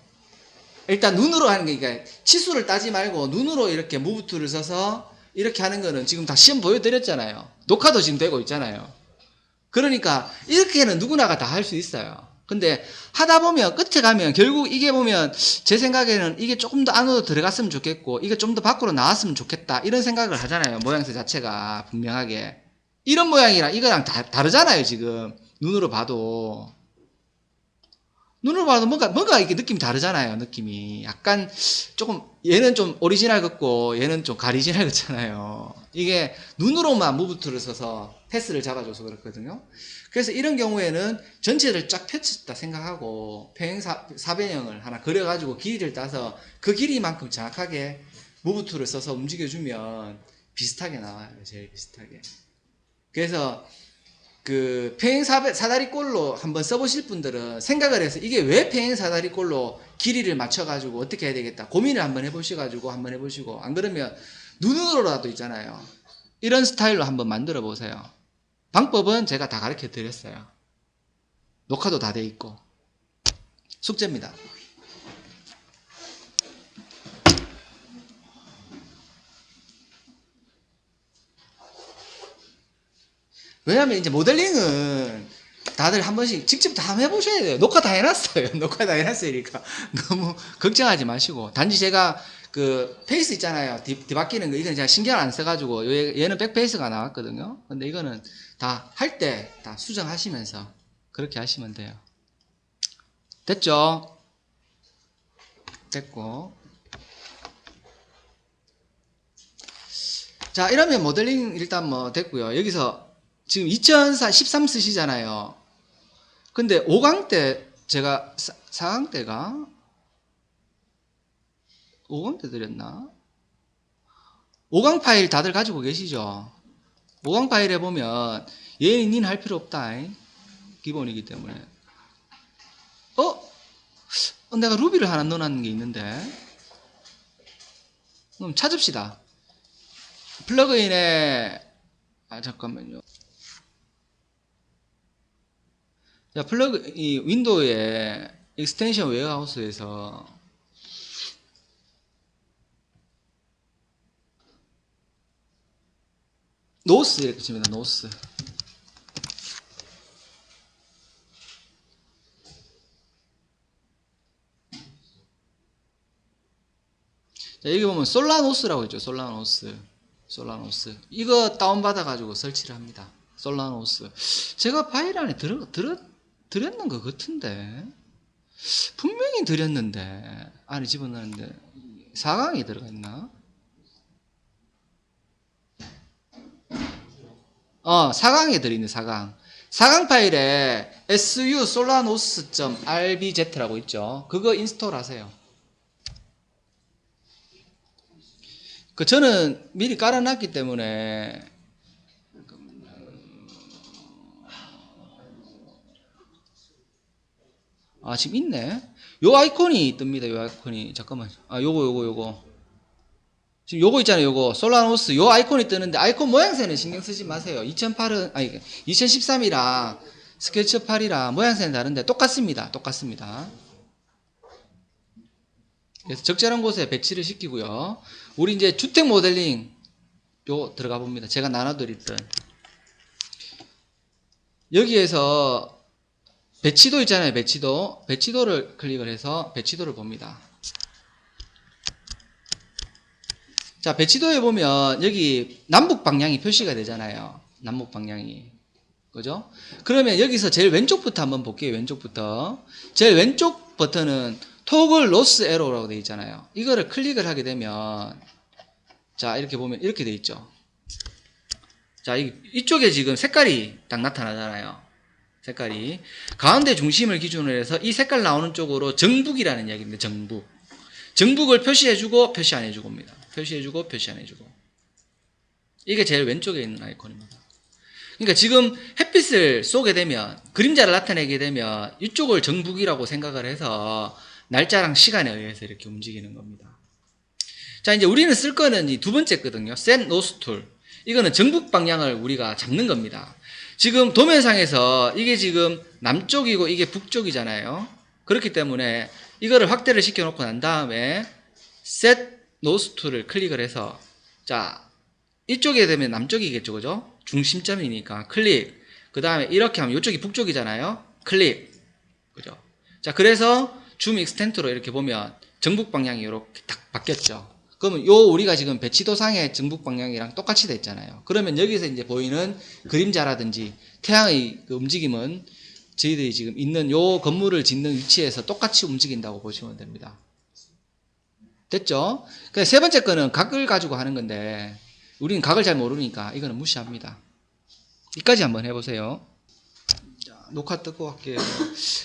일단 눈으로 하는 게, 그러니까 치수를 따지 말고 눈으로 이렇게 무브툴을 써서 이렇게 하는 거는 지금 다 시험 보여드렸잖아요. 녹화도 지금 되고 있잖아요. 그러니까 이렇게는 누구나가 다 할 수 있어요. 근데 하다 보면 끝에 가면 결국 이게 보면 제 생각에는 이게 조금 더 안으로 들어갔으면 좋겠고 이게 좀 더 밖으로 나왔으면 좋겠다 이런 생각을 하잖아요. 모양새 자체가 분명하게 이런 모양이랑 이거랑 다르잖아요. 지금 눈으로 봐도 뭔가 이렇게 느낌이 다르잖아요. 느낌이 약간 조금 얘는 좀 오리지널 같고 얘는 좀 가리지널 같잖아요. 이게 눈으로만 무브툴을 써서 패스를 잡아줘서 그렇거든요. 그래서 이런 경우에는 전체를 쫙 펼쳤다 생각하고 평행사변형을 하나 그려가지고 길이를 따서 그 길이만큼 정확하게 무브툴을 써서 움직여주면 비슷하게 나와요. 제일 비슷하게. 그래서 그 평행사다리꼴로 한번 써보실 분들은 생각을 해서 이게 왜 평행사다리꼴로 길이를 맞춰가지고 어떻게 해야 되겠다 고민을 한번 해보셔가지고 한번 해보시고 안 그러면 눈으로라도 있잖아요. 이런 스타일로 한번 만들어 보세요. 방법은 제가 다 가르쳐 드렸어요. 녹화도 다 돼 있고 숙제입니다. 왜냐면 이제 모델링은 다들 한 번씩 직접 다 한번 해보셔야 돼요. 녹화 다 해놨어요. 녹화 다 해놨으니까 너무 걱정하지 마시고 단지 제가 그 페이스 있잖아요. 뒤바뀌는 거 이건 제가 신경 안 써가지고 얘는 백페이스가 나왔거든요. 근데 이거는 다 할 때 다 수정하시면서 그렇게 하시면 돼요. 됐죠? 됐고 자 이러면 모델링 일단 뭐 됐고요. 여기서 지금 2013 쓰시잖아요. 근데 5강 때 제가 4강 때가 5강 때 드렸나? 5강 파일 다들 가지고 계시죠? 5강 파일에 보면 얘는 닌 할 필요 없다. 기본이기 때문에. 내가 루비를 하나 넣어놨는 게 있는데. 그럼 찾읍시다. 플러그인에 잠깐만요. 자, 이 윈도우의 익스텐션 웨어하우스에서 노스 이렇게 칩니다. 노스. 자, 여기 보면 솔라노스라고 있죠. 솔라노스. 이거 다운받아가지고 설치를 합니다. 솔라노스. 제가 파일 안에 드렸는 것 같은데. 분명히 드렸는데. 안에 집어넣었는데. 4강이 들어가 있나? 4강에 들어있네, 4강. 4강 파일에 su solanos.rbz라고 있죠. 그거 인스톨 하세요. 그 저는 미리 깔아놨기 때문에 지금 있네. 요 아이콘이 뜹니다. 요 아이콘이 잠깐만. 요거 지금 요거 있잖아요. 요거 솔라노스 요 아이콘이 뜨는데 아이콘 모양새는 신경 쓰지 마세요. 2008은 2013이랑 스케치 8이랑 모양새는 다른데 똑같습니다. 그래서 적절한 곳에 배치를 시키고요. 우리 이제 주택 모델링 요 들어가 봅니다. 제가 나눠드렸던 여기에서 배치도 있잖아요. 배치도를 클릭을 해서 배치도를 봅니다. 자, 배치도에 보면 여기 남북 방향이 표시가 되잖아요. 남북 방향이. 그죠? 그러면 여기서 제일 왼쪽부터 한번 볼게요. 왼쪽부터. 제일 왼쪽 버튼은 토글 로스 에러라고 되어 있잖아요. 이거를 클릭을 하게 되면 자, 이렇게 보면 이렇게 되어 있죠. 자, 이쪽에 지금 색깔이 딱 나타나잖아요. 색깔이. 가운데 중심을 기준으로 해서 이 색깔 나오는 쪽으로 정북이라는 이야기인데, 정북. 정북을 표시해주고, 표시 안 해주고입니다. 표시해주고, 표시 안 해주고. 이게 제일 왼쪽에 있는 아이콘입니다. 그러니까 지금 햇빛을 쏘게 되면, 그림자를 나타내게 되면, 이쪽을 정북이라고 생각을 해서, 날짜랑 시간에 의해서 이렇게 움직이는 겁니다. 자, 이제 우리는 쓸 거는 이 두 번째 거든요. Set Nose Tool. 이거는 정북 방향을 우리가 잡는 겁니다. 지금 도면상에서 이게 지금 남쪽이고 이게 북쪽이잖아요. 그렇기 때문에 이거를 확대를 시켜놓고 난 다음에 Set Nose Tool을 클릭을 해서 자, 이쪽에 되면 남쪽이겠죠, 그죠? 중심점이니까 클릭. 그 다음에 이렇게 하면 이쪽이 북쪽이잖아요. 클릭. 그죠? 자, 그래서 줌 익스텐트로 이렇게 보면 정북 방향이 이렇게 딱 바뀌었죠. 그러면 우리가 지금 배치도상의 정북 방향이랑 똑같이 돼 있잖아요. 그러면 여기서 이제 보이는 그림자라든지 태양의 그 움직임은 저희들이 지금 있는 요 건물을 짓는 위치에서 똑같이 움직인다고 보시면 됩니다. 됐죠? 세 번째 거는 각을 가지고 하는 건데 우리는 각을 잘 모르니까 이거는 무시합니다. 여기까지 한번 해보세요. 자, 녹화 뜯고 할게요.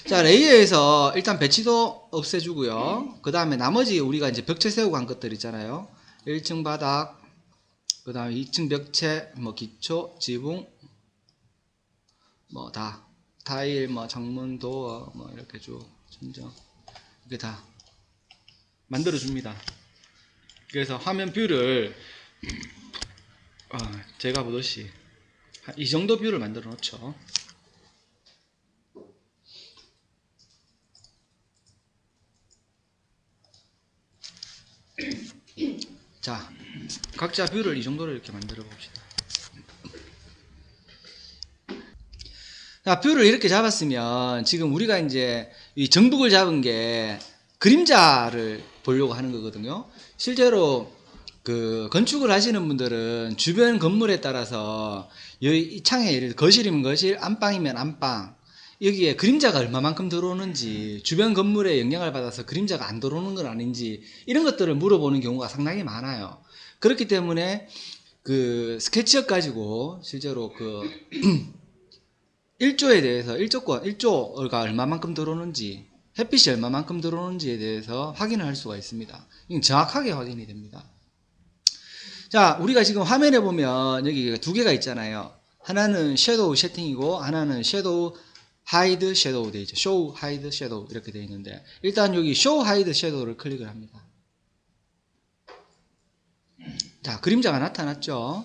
자, 레이어에서 일단 배치도 없애주고요. 그 다음에 나머지 우리가 이제 벽체 세우고 한 것들 있잖아요. 1층 바닥, 그 다음에 2층 벽체, 뭐 기초, 지붕, 뭐 다 타일, 뭐 창문, 도어, 뭐 이렇게 쭉 천정 이게 다 만들어 줍니다. 그래서 화면 뷰를 제가 보듯이 이 정도 뷰를 만들어 놓죠. 자, 각자 뷰를 이 정도로 이렇게 만들어 봅시다. 자, 뷰를 이렇게 잡았으면 지금 우리가 이제 이 정북을 잡은 게 그림자를 보려고 하는 거거든요. 실제로 그 건축을 하시는 분들은 주변 건물에 따라서 이 창에 예를 들어 거실이면 거실, 안방이면 안방, 여기에 그림자가 얼마만큼 들어오는지, 주변 건물에 영향을 받아서 그림자가 안 들어오는 건 아닌지, 이런 것들을 물어보는 경우가 상당히 많아요. 그렇기 때문에 그 스케치업 가지고 실제로 그 일조에 대해서 일조가 얼마만큼 들어오는지, 햇빛이 얼마만큼 들어오는지에 대해서 확인을 할 수가 있습니다. 이건 정확하게 확인이 됩니다. 자, 우리가 지금 화면에 보면 여기 두 개가 있잖아요. 하나는 섀도우 세팅이고 하나는 섀도우 하이드 섀도우 되어 있죠. 쇼우 하이드 섀도우 이렇게 되어 있는데 일단 여기 쇼우 하이드 섀도우를 클릭을 합니다. 자, 그림자가 나타났죠.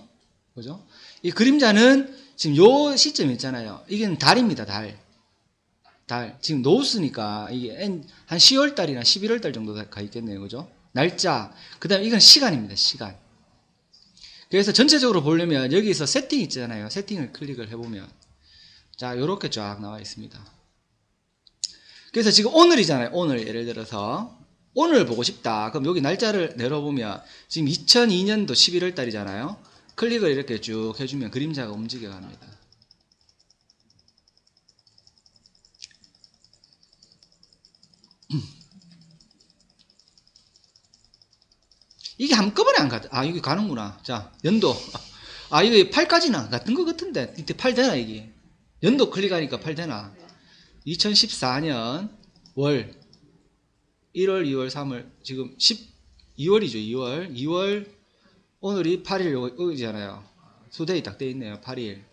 그죠? 이 그림자는 지금 요 시점 있잖아요. 이게 달입니다. 달. 지금 노스니까 이게 한 10월달이나 11월달 정도 가 있겠네요. 그죠? 날짜. 그 다음에 이건 시간입니다. 시간. 그래서 전체적으로 보려면 여기서 세팅 있잖아요. 세팅을 클릭을 해보면 자, 요렇게 쫙 나와 있습니다. 그래서 지금 오늘이잖아요. 오늘 예를 들어서 오늘 보고 싶다. 그럼 여기 날짜를 내려보면 지금 2002년도 11월 달이잖아요. 클릭을 이렇게 쭉 해주면 그림자가 움직여 갑니다. 이게 한꺼번에 안 가다. 여기 가는구나. 자, 연도. 이게 8까지는 같은 것 같은데. 이때 8 되나, 이게? 연도 클릭하니까 8 되나? 2014년 월 1월, 2월, 3월, 지금 2월이죠, 2월. 오늘이 8일 여기잖아요. 수데이 딱 돼 있네요. 8일.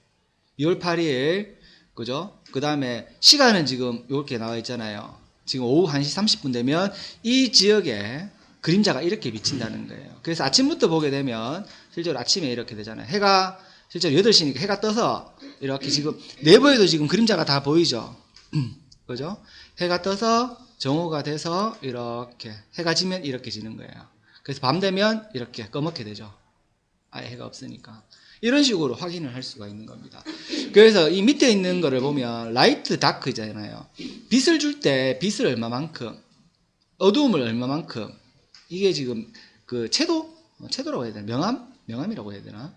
2월 8일. 그죠? 그 다음에 시간은 지금 이렇게 나와 있잖아요. 지금 오후 1시 30분 되면 이 지역에 그림자가 이렇게 비친다는 거예요. 그래서 아침부터 보게 되면 실제로 아침에 이렇게 되잖아요. 해가 실제로 8시니까 해가 떠서 이렇게 지금 내부에도 지금 그림자가 다 보이죠. 그죠? 해가 떠서 정오가 돼서 이렇게 해가 지면 이렇게 지는 거예요. 그래서 밤 되면 이렇게 검게 되죠. 아예 해가 없으니까. 이런 식으로 확인을 할 수가 있는 겁니다. 그래서 이 밑에 있는 거를 보면 라이트 다크잖아요. 빛을 줄 때 빛을 얼마만큼, 어두움을 얼마만큼, 이게 지금 그 채도라고 해야 되나? 명암이라고 해야 되나?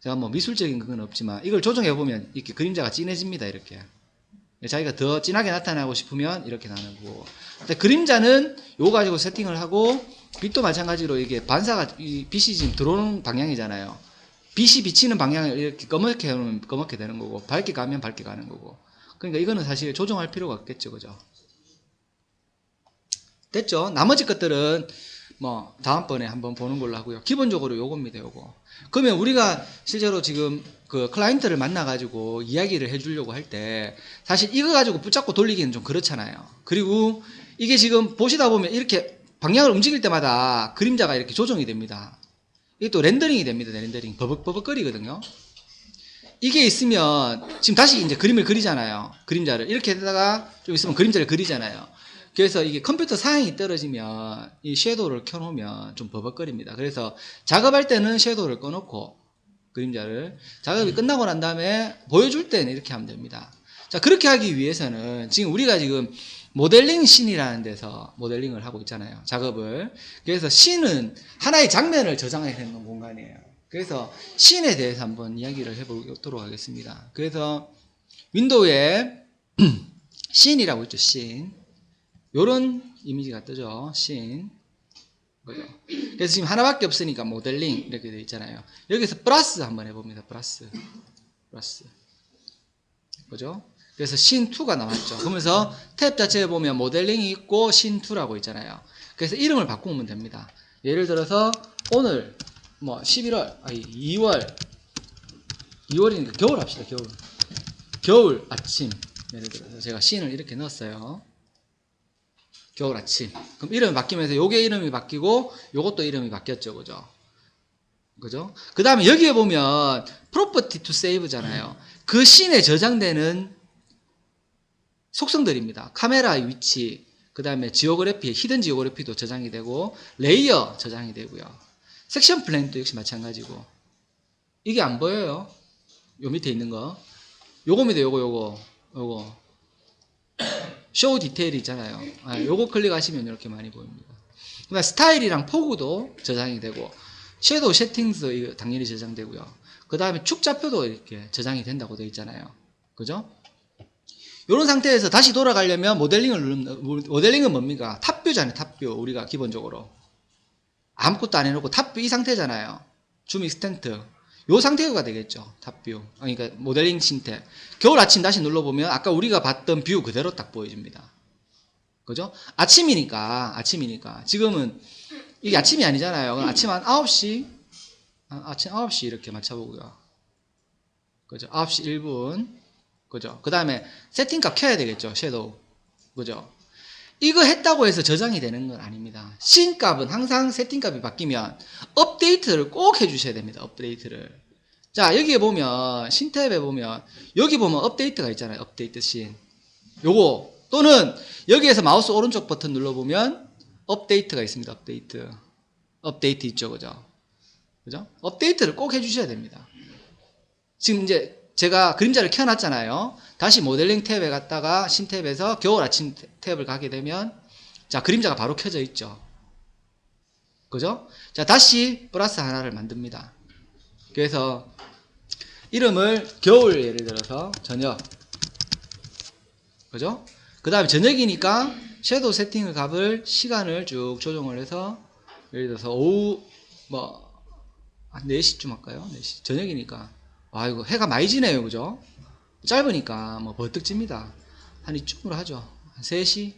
제가 뭐 미술적인 그건 없지만 이걸 조정해 보면 이렇게 그림자가 진해집니다. 이렇게. 자기가 더 진하게 나타나고 싶으면 이렇게 나는 거고. 근데 그림자는 요거 가지고 세팅을 하고 빛도 마찬가지로 이게 반사가 이 빛이 지금 들어오는 방향이잖아요. 빛이 비치는 방향을 이렇게 검게 하면 검게 되는 거고 밝게 가면 밝게 가는 거고. 그러니까 이거는 사실 조정할 필요가 없겠죠. 그죠? 됐죠? 나머지 것들은 뭐 다음번에 한번 보는 걸로 하고요. 기본적으로 요겁니다. 요거. 그러면 우리가 실제로 지금 그 클라이언트를 만나 가지고 이야기를 해 주려고 할 때 사실 이거 가지고 붙잡고 돌리기는 좀 그렇잖아요. 그리고 이게 지금 보시다 보면 이렇게 방향을 움직일 때마다 그림자가 이렇게 조정이 됩니다. 이게 또 렌더링이 됩니다. 렌더링. 버벅버벅거리거든요. 이게 있으면 지금 다시 이제 그림을 그리잖아요. 그림자를 이렇게 하다가 좀 있으면 그림자를 그리잖아요. 그래서 이게 컴퓨터 사양이 떨어지면 이 섀도우를 켜놓으면 좀 버벅거립니다. 그래서 작업할 때는 섀도우를 꺼놓고 그림자를 작업이 끝나고 난 다음에 보여줄 때는 이렇게 하면 됩니다. 자, 그렇게 하기 위해서는 지금 우리가 지금 모델링 씬이라는 데서 모델링을 하고 있잖아요. 작업을. 그래서 씬은 하나의 장면을 저장해야 되는 공간이에요. 그래서 씬에 대해서 한번 이야기를 해보도록 하겠습니다. 그래서 윈도우에 씬이라고 있죠. 씬. 요런 이미지가 뜨죠. 씬. 그죠? 그래서 지금 하나밖에 없으니까 모델링 이렇게 되어 있잖아요. 여기서 플러스 한번 해봅니다. 플러스. 그죠? 그래서 신2가 나왔죠. 그러면서 탭 자체에 보면 모델링이 있고 신2라고 있잖아요. 그래서 이름을 바꾸면 됩니다. 예를 들어서 오늘 뭐 2월이니까 겨울 합시다. 겨울 아침. 예를 들어서 제가 신을 이렇게 넣었어요. 겨울 아침. 그럼 이름이 바뀌면서 요게 이름이 바뀌고 요것도 이름이 바뀌었죠. 그죠? 그 다음에 여기에 보면 property to save잖아요. 그 씬에 저장되는 속성들입니다. 카메라의 위치, 그 다음에 지오그래피, 히든 지오그래피도 저장이 되고 레이어 저장이 되고요. 섹션 플랜도 역시 마찬가지고. 이게 안 보여요. 요 밑에 있는 거. 요겁니다. 요거. 쇼 디테일이 있잖아요. 요거 클릭하시면 이렇게 많이 보입니다. 그다음 스타일이랑 포구도 저장이 되고 섀도우 세팅도 이거 당연히 저장되고요. 그 다음에 축좌표도 이렇게 저장이 된다고 되어 있잖아요. 그죠? 이런 상태에서 다시 돌아가려면 모델링을 누르면, 모델링은 뭡니까? 탑뷰잖아요. 탑뷰. 우리가 기본적으로 아무것도 안 해놓고 탑뷰 이 상태잖아요. 줌 익스텐트. 요 상태가 되겠죠. 탑뷰. 그러니까 모델링 상태. 겨울 아침 다시 눌러보면 아까 우리가 봤던 뷰 그대로 딱 보여집니다. 그죠? 아침이니까. 지금은 이게 아침이 아니잖아요. 아침 한 9시. 아침 9시 이렇게 맞춰보고요. 그죠? 9시 1분. 그죠? 그 다음에 세팅값 켜야 되겠죠. 섀도우. 그죠? 이거 했다고 해서 저장이 되는 건 아닙니다. 씬값은 항상 세팅값이 바뀌면 업데이트를 꼭 해주셔야 됩니다. 업데이트를. 자, 여기에 보면 신 탭에 보면 여기 보면 업데이트가 있잖아요. 업데이트 씬. 요거 또는 여기에서 마우스 오른쪽 버튼 눌러보면 업데이트가 있습니다. 업데이트 있죠. 그죠? 업데이트를 꼭 해주셔야 됩니다. 지금 이제 제가 그림자를 켜놨잖아요. 다시 모델링 탭에 갔다가 신 탭에서 겨울 아침 탭을 가게 되면 자, 그림자가 바로 켜져 있죠. 그죠? 자, 다시 플러스 하나를 만듭니다. 그래서 이름을 겨울 예를 들어서 저녁. 그죠? 그 다음에 저녁이니까 섀도우 세팅을 값을 시간을 쭉 조정을 해서 예를 들어서 오후 뭐 한 4시쯤 할까요? 4시. 저녁이니까. 아이고, 해가 많이 지네요. 그죠? 짧으니까 뭐 버뜩 집니다. 한 이쯤으로 하죠. 한 3시?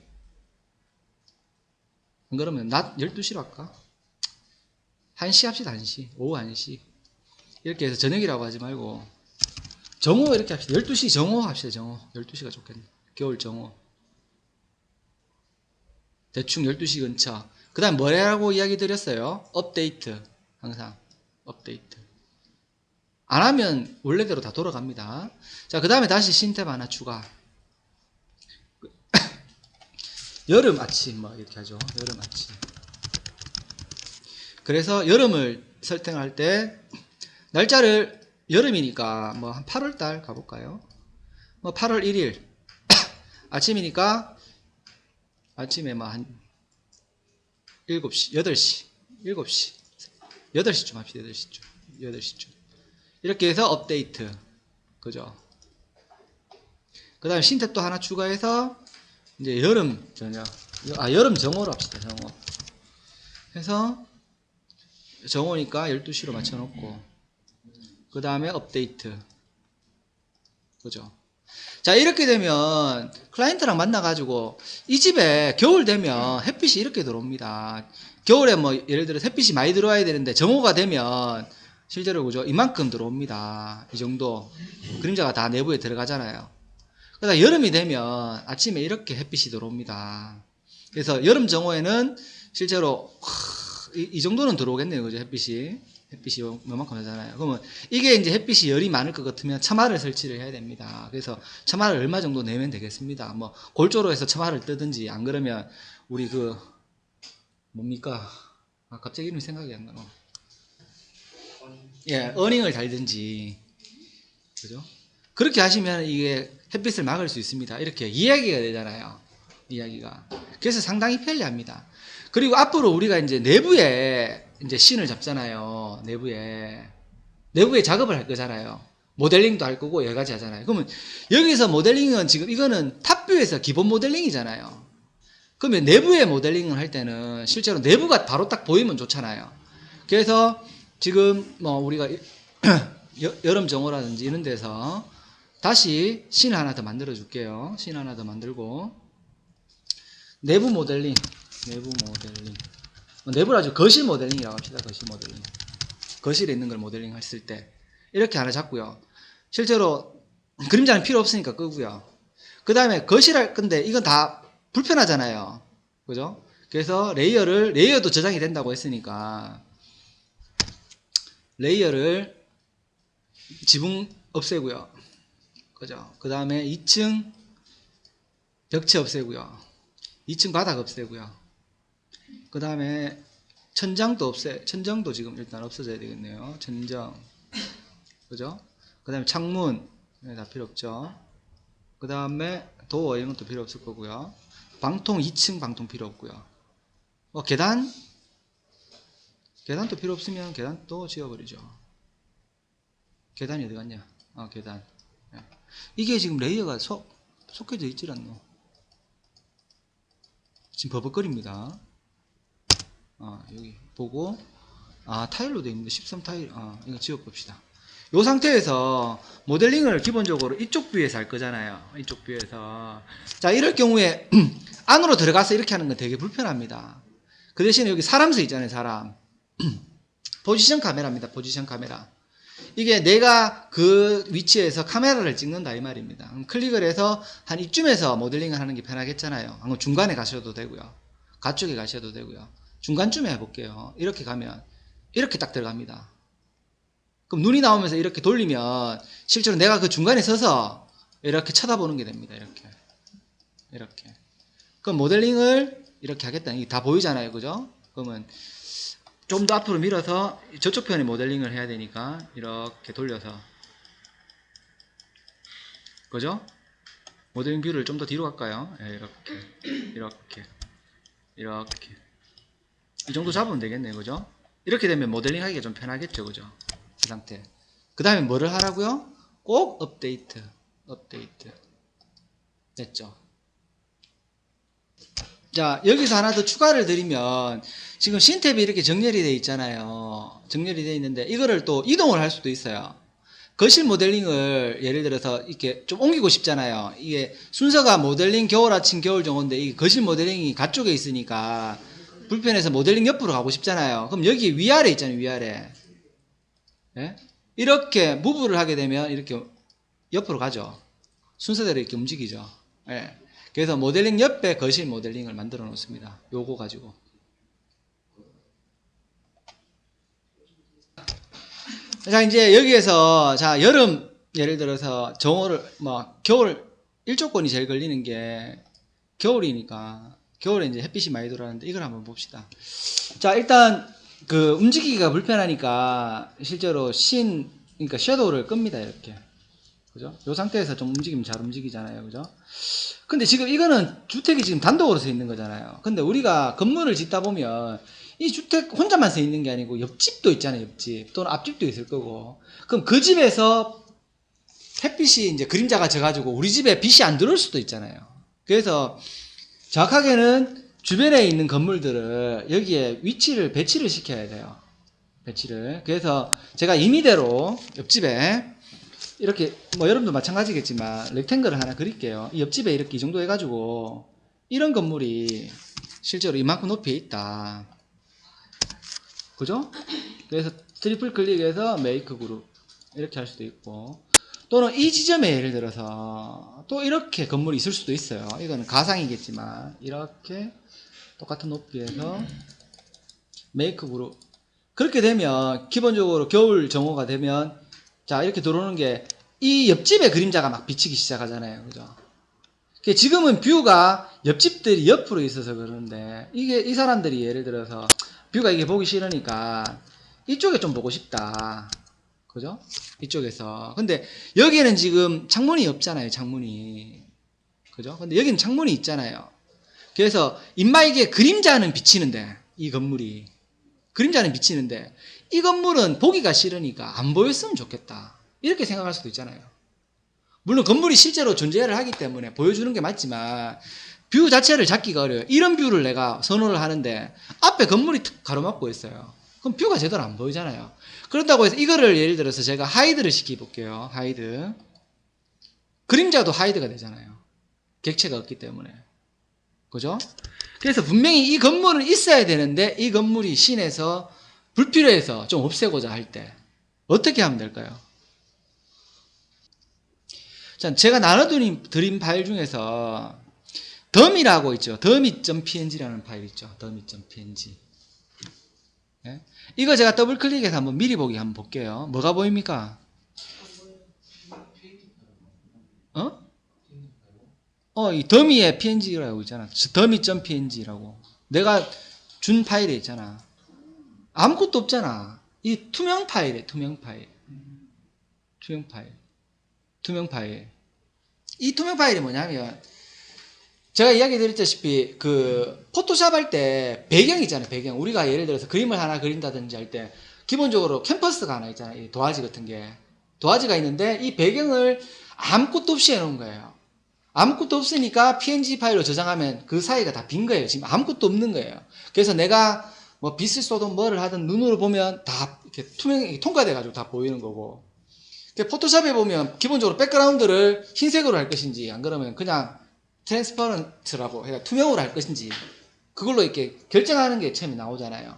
안 그러면 낮 12시로 할까? 1시 합시다. 1시. 오후 1시. 이렇게 해서 저녁이라고 하지 말고 정오 이렇게 합시다. 12시 정오 합시다. 정오. 12시가 좋겠네. 겨울 정오. 대충 12시 근처. 그 다음 뭐라고 이야기 드렸어요? 업데이트. 항상 업데이트. 안 하면 원래대로 다 돌아갑니다. 자, 그 다음에 다시 신탭 하나 추가. 여름 아침 뭐 이렇게 하죠. 여름 아침. 그래서 여름을 설정할 때 날짜를 여름이니까 뭐 한 8월 달 가볼까요? 뭐 8월 1일 아침이니까 아침에 뭐 한 7시, 8시, 7시, 8시쯤 합시다. 8시쯤. 8시쯤. 이렇게 해서 업데이트. 그죠? 그 다음에 신탭 또 하나 추가해서 이제 여름 저녁. 여름 정오로 합시다. 정오. 해서 정오니까 12시로 맞춰놓고 그 다음에 업데이트. 그죠? 자, 이렇게 되면 클라이언트랑 만나가지고 이 집에 겨울 되면 햇빛이 이렇게 들어옵니다. 겨울에 뭐 예를 들어 햇빛이 많이 들어와야 되는데 정오가 되면 실제로 그죠? 이만큼 들어옵니다. 이 정도. 그림자가 다 내부에 들어가잖아요. 그러다 여름이 되면 아침에 이렇게 햇빛이 들어옵니다. 그래서 여름 정오에는 실제로 이 정도는 들어오겠네요. 그죠? 햇빛이 요만큼 하잖아요. 그러면 이게 이제 햇빛이 열이 많을 것 같으면 처마를 설치를 해야 됩니다. 그래서 처마를 얼마 정도 내면 되겠습니다. 뭐 골조로 해서 처마를 뜨든지 안 그러면 우리 그 뭡니까? 갑자기 이름이 생각이 안 나노. 예, 어닝을 달든지. 그죠? 그렇게 하시면 이게 햇빛을 막을 수 있습니다. 이렇게 이야기가 되잖아요. 이야기가. 그래서 상당히 편리합니다. 그리고 앞으로 우리가 이제 내부에 이제 씬을 잡잖아요. 내부에 작업을 할 거잖아요. 모델링도 할 거고 여러 가지 하잖아요. 그러면 여기서 모델링은 지금 이거는 탑뷰에서 기본 모델링이잖아요. 그러면 내부에 모델링을 할 때는 실제로 내부가 바로 딱 보이면 좋잖아요. 그래서 지금 뭐 우리가 여름 정오라든지 이런 데서 다시 씬 하나 더 만들어 줄게요. 씬 하나 더 만들고 내부 모델링. 내부를 아주 거실 모델링이라고 합시다. 거실 모델링. 거실에 있는 걸 모델링 했을 때 이렇게 하나 잡고요. 실제로 그림자는 필요 없으니까 끄고요. 그 다음에 거실 할 건데 이건 다 불편하잖아요. 그죠? 그래서 레이어도 저장이 된다고 했으니까 레이어를 지붕 없애고요. 그죠? 그 다음에 2층 벽체 없애고요. 2층 바닥 없애고요. 그 다음에 천장도 지금 일단 없어져야 되겠네요. 천장. 그죠? 그 다음에 창문. 다 필요 없죠. 그 다음에 도어 이런 것도 필요 없을 거고요. 방통 2층 방통 필요 없고요. 계단도 필요 없으면 계단도 지워버리죠. 계단이 어디 갔냐? 계단. 이게 지금 레이어가 속해져 있질 않노. 지금 버벅거립니다. 여기 보고 타일로 되어 있는데 13타일. 이거 지워봅시다. 이 상태에서 모델링을 기본적으로 이쪽 뷰에서 할 거잖아요. 이쪽 뷰에서. 자, 이럴 경우에 안으로 들어가서 이렇게 하는 건 되게 불편합니다. 그 대신에 여기 사람 서 있잖아요. 사람. 포지션 카메라입니다. 포지션 카메라. 이게 내가 그 위치에서 카메라를 찍는다 이 말입니다. 클릭을 해서 한 이쯤에서 모델링을 하는 게 편하겠잖아요. 중간에 가셔도 되고요. 가쪽에 가셔도 되고요. 중간쯤에 해볼게요. 이렇게 가면 이렇게 딱 들어갑니다. 그럼 눈이 나오면서 이렇게 돌리면 실제로 내가 그 중간에 서서 이렇게 쳐다보는 게 됩니다. 이렇게. 그럼 모델링을 이렇게 하겠다. 이게 다 보이잖아요. 그죠? 그러면 좀 더 앞으로 밀어서 저쪽 편에 모델링을 해야 되니까 이렇게 돌려서. 그죠? 모델링 뷰를 좀 더 뒤로 갈까요? 이렇게. 이 정도 잡으면 되겠네요. 그죠? 이렇게 되면 모델링 하기가 좀 편하겠죠. 그죠? 그 상태. 그 다음에 뭐를 하라고요? 꼭 업데이트. 됐죠? 자, 여기서 하나 더 추가를 드리면 지금 신탭이 이렇게 정렬이 되어 있잖아요. 정렬이 되어 있는데 이거를 또 이동을 할 수도 있어요. 거실 모델링을 예를 들어서 이렇게 좀 옮기고 싶잖아요. 이게 순서가 모델링 겨울 아침 겨울 정오인데 이 거실 모델링이 가쪽에 있으니까 불편해서 모델링 옆으로 가고 싶잖아요. 그럼 여기 위아래 있잖아요. 위아래. 예? 이렇게 무브를 하게 되면 이렇게 옆으로 가죠. 순서대로 이렇게 움직이죠. 예. 그래서 모델링 옆에 거실 모델링을 만들어 놓습니다. 요거 가지고. 자, 이제 여기에서, 자, 여름, 예를 들어서 정오를, 겨울, 일조권이 제일 걸리는 게 겨울이니까, 겨울에 이제 햇빛이 많이 들어오는데 이걸 한번 봅시다. 자, 일단, 그, 움직이기가 불편하니까, 실제로 그러니까 섀도우를 끕니다, 이렇게. 그죠? 요 상태에서 좀 움직이면 잘 움직이잖아요, 그죠? 근데 지금 이거는 주택이 지금 단독으로 서 있는 거잖아요. 근데 우리가 건물을 짓다 보면, 이 주택 혼자만 서 있는 게 아니고 옆집도 있잖아요. 옆집 또는 앞집도 있을 거고. 그럼 그 집에서 햇빛이 이제 그림자가 져가지고 우리 집에 빛이 안 들어올 수도 있잖아요. 그래서 정확하게는 주변에 있는 건물들을 여기에 배치를 시켜야 돼요. 배치를. 그래서 제가 임의대로 옆집에 이렇게 여러분도 마찬가지겠지만 렉탱글을 하나 그릴게요. 이 옆집에 이렇게 이 정도 해가지고 이런 건물이 실제로 이만큼 높이에 있다. 그죠? 그래서 트리플 클릭해서 메이크 그룹 이렇게 할 수도 있고, 또는 이 지점에 예를 들어서 또 이렇게 건물이 있을 수도 있어요. 이거는 가상이겠지만 이렇게 똑같은 높이에서 메이크 그룹. 그렇게 되면 기본적으로 겨울 정오가 되면 자 이렇게 들어오는 게 이 옆집의 그림자가 막 비치기 시작하잖아요. 그죠? 지금은 뷰가 옆집들이 옆으로 있어서 그러는데 이 사람들이 예를 들어서 뷰가 이게 보기 싫으니까 이쪽에 좀 보고 싶다. 그죠? 이쪽에서. 근데 여기에는 지금 창문이 없잖아요. 창문이. 그죠? 근데 여기는 창문이 있잖아요. 그래서 인마에게 그림자는 비치는데 이 건물이 그림자는 비치는데 이 건물은 보기가 싫으니까 안 보였으면 좋겠다. 이렇게 생각할 수도 있잖아요. 물론 건물이 실제로 존재를 하기 때문에 보여주는 게 맞지만 뷰 자체를 잡기가 어려워요. 이런 뷰를 내가 선호를 하는데 앞에 건물이 툭 가로막고 있어요. 그럼 뷰가 제대로 안 보이잖아요. 그렇다고 해서 이거를 예를 들어서 제가 하이드를 시켜볼게요. 하이드. 그림자도 하이드가 되잖아요. 객체가 없기 때문에. 그죠? 그래서 분명히 이 건물은 있어야 되는데 이 건물이 시내에서 불필요해서 좀 없애고자 할 때 어떻게 하면 될까요? 자, 제가 나눠드린 파일 중에서 더미라고 있죠. 더미.png라는 파일 있죠. 더미.png. 네? 이거 제가 더블 클릭해서 한번 미리 보기 한번 볼게요. 뭐가 보입니까? 이 더미의 png라고 있잖아. 더미.png라고. 내가 준 파일에 있잖아. 아무것도 없잖아. 이 투명 파일이에요. 투명 파일. 이 투명 파일이 뭐냐면 제가 이야기 드렸다시피 그 포토샵 할 때 배경 있잖아요. 배경. 우리가 예를 들어서 그림을 하나 그린다든지 할 때 기본적으로 캔버스가 하나 있잖아요. 이 도화지 같은 게. 도화지가 있는데 이 배경을 아무것도 없이 해놓은 거예요. 아무것도 없으니까 png 파일로 저장하면 그 사이가 다 빈 거예요. 지금 아무것도 없는 거예요. 그래서 내가 뭐 빛을 쏘든 뭐를 하든 눈으로 보면 다 이렇게 통과돼가지고 다 보이는 거고. 포토샵에 보면 기본적으로 백그라운드를 흰색으로 할 것인지 안 그러면 그냥 트랜스퍼런트라고 해서 투명으로 할 것인지 그걸로 이렇게 결정하는 게 처음에 나오잖아요.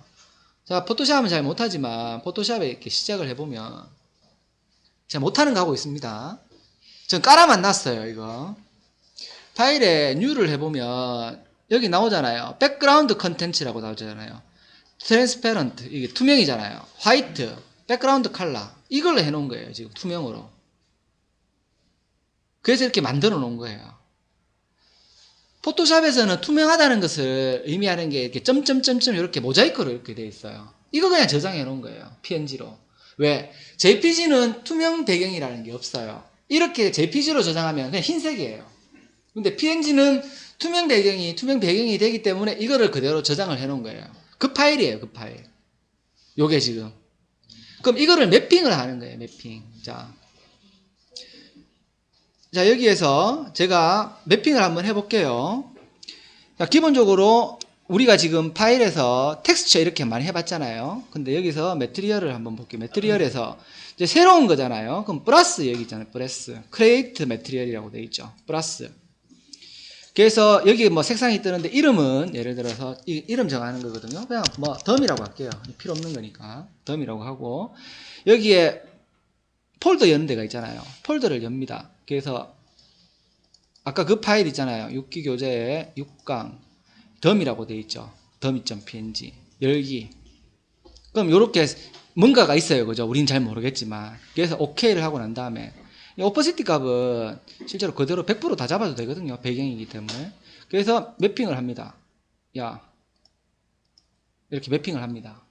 자, 포토샵은 잘 못하지만 포토샵에 이렇게 시작을 해보면 제가 못하는 거 하고 있습니다. 전 깔아만 놨어요. 이거 파일에 뉴를 해보면 여기 나오잖아요. 백그라운드 컨텐츠라고 나오잖아요. 트랜스페런트 이게 투명이잖아요. 화이트 백그라운드 컬러 이걸로 해놓은 거예요. 지금 투명으로. 그래서 이렇게 만들어 놓은 거예요. 포토샵에서는 투명하다는 것을 의미하는 게 이렇게 점점점점 이렇게 모자이크로 이렇게 돼 있어요. 이거 그냥 저장해 놓은 거예요. PNG로. 왜? JPG는 투명 배경이라는 게 없어요. 이렇게 JPG로 저장하면 그냥 흰색이에요. 근데 PNG는 투명 배경이 되기 때문에 이거를 그대로 저장을 해 놓은 거예요. 그 파일이에요. 그 파일. 요게 지금. 그럼 이거를 매핑을 하는 거예요. 매핑. 자, 여기에서 제가 매핑을 한번 해볼게요. 자, 기본적으로 우리가 지금 파일에서 텍스처 이렇게 많이 해봤잖아요. 근데 여기서 매트리얼을 한번 볼게요. 매트리얼에서 이제 새로운 거잖아요. 그럼 플러스 여기 있잖아요. 플러스. 크리에이트 매트리얼이라고 되어 있죠. 플러스. 그래서 여기 뭐 색상이 뜨는데 이름은 예를 들어서 이름 정하는 거거든요. 그냥 뭐 덤이라고 할게요. 필요 없는 거니까 덤이라고 하고 여기에 폴더 여는 데가 있잖아요. 폴더를 엽니다. 그래서 아까 그 파일 있잖아요. 6기 교재에 6강 덤이라고 되어 있죠. 덤이.png 열기. 그럼 이렇게 뭔가가 있어요. 그죠? 우린 잘 모르겠지만. 그래서 OK를 하고 난 다음에 이 오퍼시티 값은 실제로 그대로 100% 다 잡아도 되거든요. 배경이기 때문에. 그래서 매핑을 합니다. 야, 이렇게 매핑을 합니다.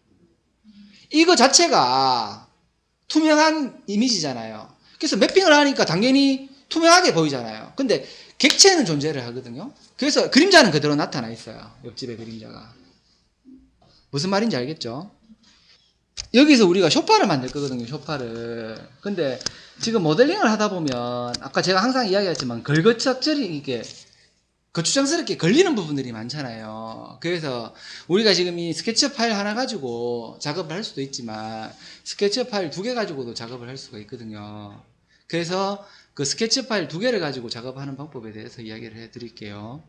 이거 자체가 투명한 이미지잖아요. 그래서 매핑을 하니까 당연히 투명하게 보이잖아요. 근데 객체는 존재를 하거든요. 그래서 그림자는 그대로 나타나 있어요. 옆집의 그림자가. 무슨 말인지 알겠죠? 여기서 우리가 쇼파를 만들 거거든요. 쇼파를. 근데 지금 모델링을 하다 보면 아까 제가 항상 이야기했지만 걸거척절이 이게 거추장스럽게 걸리는 부분들이 많잖아요. 그래서 우리가 지금 이 스케치업 파일 하나 가지고 작업을 할 수도 있지만 스케치업 파일 2개 가지고도 작업을 할 수가 있거든요. 그래서 그 스케치업 파일 2개를 가지고 작업하는 방법에 대해서 이야기를 해 드릴게요.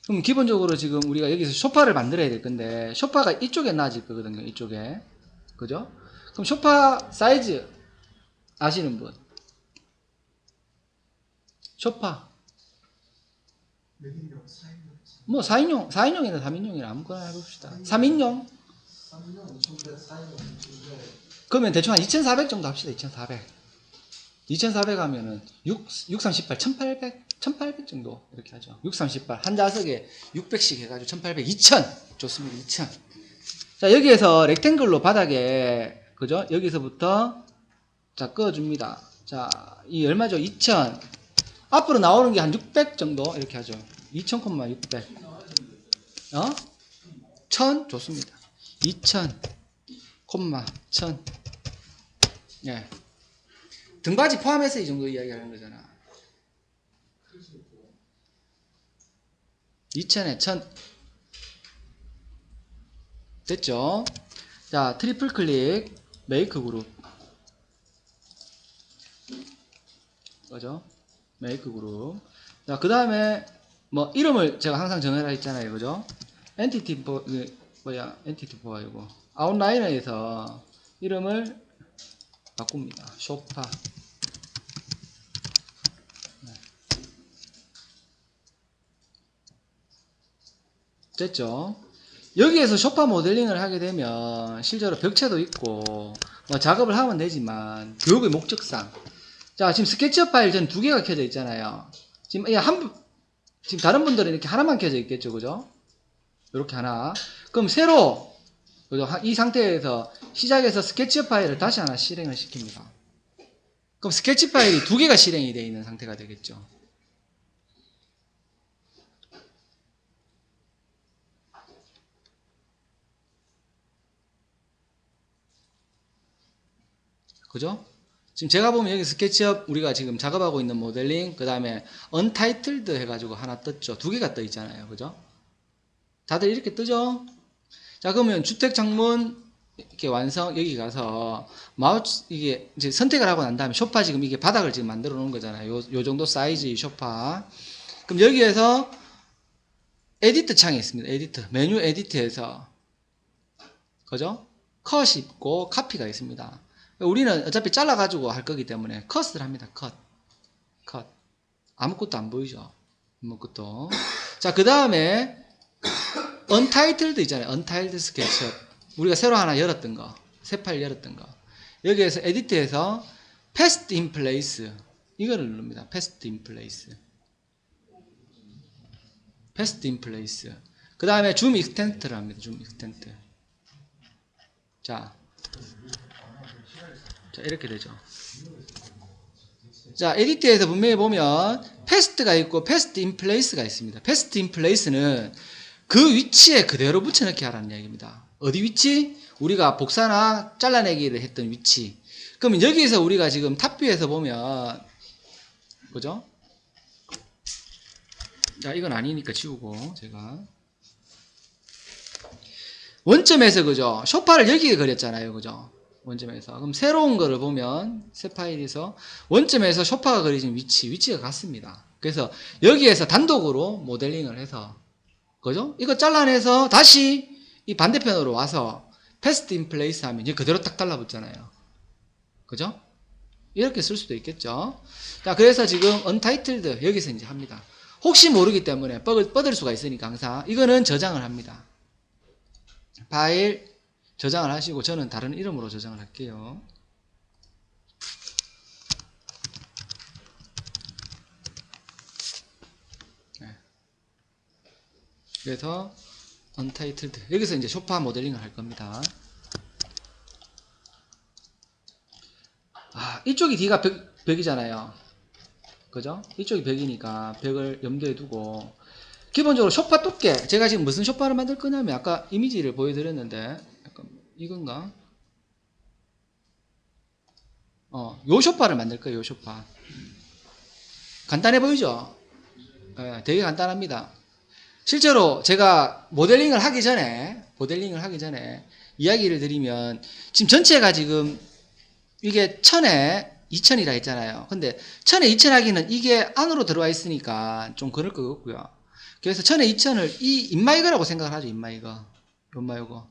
그럼 기본적으로 지금 우리가 여기서 쇼파를 만들어야 될 건데 쇼파가 이쪽에 놔질 거거든요. 이쪽에. 그죠? 그럼 쇼파 사이즈 아시는 분? 쇼파. 뭐 4인용이나 3인용이나 아무거나 해봅시다. 3인용? 그러면 대충 한 2400 정도 합시다. 2400 하면은 638 1800 1800 정도 이렇게 하죠. 638 한 좌석에 600씩 해가지고 1800 2000 좋습니다. 2000. 자, 여기에서 렉탱글로 바닥에 그죠? 여기서부터 자 꺼줍니다. 자, 이 얼마죠? 2000 앞으로 나오는 게 한 600 정도 이렇게 하죠. 2000,600 1000 좋습니다. 2000, 1000 예. 등받이 포함해서 이 정도 이야기하는 거잖아. 2000에 1000 됐죠? 자, 트리플 클릭 메이크 그룹 그죠? 메이크 그룹. 자, 그 다음에 뭐 이름을 제가 항상 정해라 했잖아요. 그죠? 엔티티 엔티티 이고 아웃라이너에서 이름을 바꿉니다. 쇼파. 됐죠? 여기에서 쇼파 모델링을 하게 되면 실제로 벽체도 있고 뭐 작업을 하면 되지만 교육의 목적상 자, 지금 스케치업 파일 전 2개가 켜져 있잖아요. 지금 지금 다른 분들은 이렇게 하나만 켜져 있겠죠. 그죠? 이렇게 하나. 그럼 새로 그죠? 이 상태에서 시작해서 스케치업 파일을 다시 하나 실행을 시킵니다. 그럼 스케치 파일이 2개가 실행이 되어 있는 상태가 되겠죠. 그죠? 지금 제가 보면 여기 스케치업 우리가 지금 작업하고 있는 모델링 그 다음에 언타이틀드 해가지고 하나 떴죠. 2개가 떠 있잖아요. 그죠? 다들 이렇게 뜨죠? 자, 그러면 주택 창문 이렇게 완성 여기 가서 마우스 이게 이제 선택을 하고 난 다음에 쇼파 지금 이게 바닥을 지금 만들어 놓은 거잖아요. 요 정도 사이즈의 쇼파. 그럼 여기에서 에디트 창이 있습니다. 에디트 메뉴 에디트에서 그죠? 컷이 있고 카피가 있습니다. 우리는 어차피 잘라가지고 할 거기 때문에 컷을 합니다. 컷. 아무것도 안 보이죠? 아무것도. 자, 그 다음에 언타이틀드 있잖아요. 언타이틀드 스케치업. 우리가 새로 하나 열었던 거. 새 파일 열었던 거. 여기에서 에디트에서 패스트 인 플레이스. 이거를 누릅니다. 패스트 인 플레이스. 패스트 인 플레이스. 그 다음에 줌 익스텐트를 합니다. 줌 익스텐트. 자, 이렇게 되죠. 자, 에디트에서 분명히 보면 패스트가 있고 패스트 인 플레이스가 있습니다. 패스트 인 플레이스는 그 위치에 그대로 붙여넣기 하라는 이야기입니다. 어디 위치? 우리가 복사나 잘라내기를 했던 위치. 그러면 여기에서 우리가 지금 탑뷰에서 보면 그죠? 자, 이건 아니니까 지우고 제가 원점에서 그죠? 쇼파를 여기에 그렸잖아요. 그죠? 원점에서. 그럼 새로운 거를 보면 새 파일에서 원점에서 쇼파가 그려진 위치가 같습니다. 그래서 여기에서 단독으로 모델링을 해서, 그죠? 이거 잘라내서 다시 이 반대편으로 와서 패스트 인 플레이스 하면 이제 그대로 딱 달라붙잖아요. 그죠? 이렇게 쓸 수도 있겠죠. 자, 그래서 지금 untitled 여기서 이제 합니다. 혹시 모르기 때문에 뻗을 수가 있으니까 항상 이거는 저장을 합니다. 파일 저장을 하시고 저는 다른 이름으로 저장을 할게요. 네. 그래서 untitled 여기서 이제 쇼파 모델링을 할 겁니다. 이쪽이 D가 벽이잖아요. 그죠? 이쪽이 벽이니까 벽을 염두에 두고 기본적으로 쇼파 두께 제가 지금 무슨 쇼파를 만들 거냐면 아까 이미지를 보여드렸는데 약간 이건가? 요 쇼파를 만들 거예요. 요 쇼파 간단해 보이죠? 네, 되게 간단합니다. 실제로 제가 모델링을 하기 전에 이야기를 드리면 지금 전체가 지금 이게 1000에 2000이라 했잖아요. 근데 1000에 2000 하기는 이게 안으로 들어와 있으니까 좀 그럴 것 같고요. 그래서 1000에 2000을 이 인마이거라고 생각을 하죠. 인마이거. 요마이거.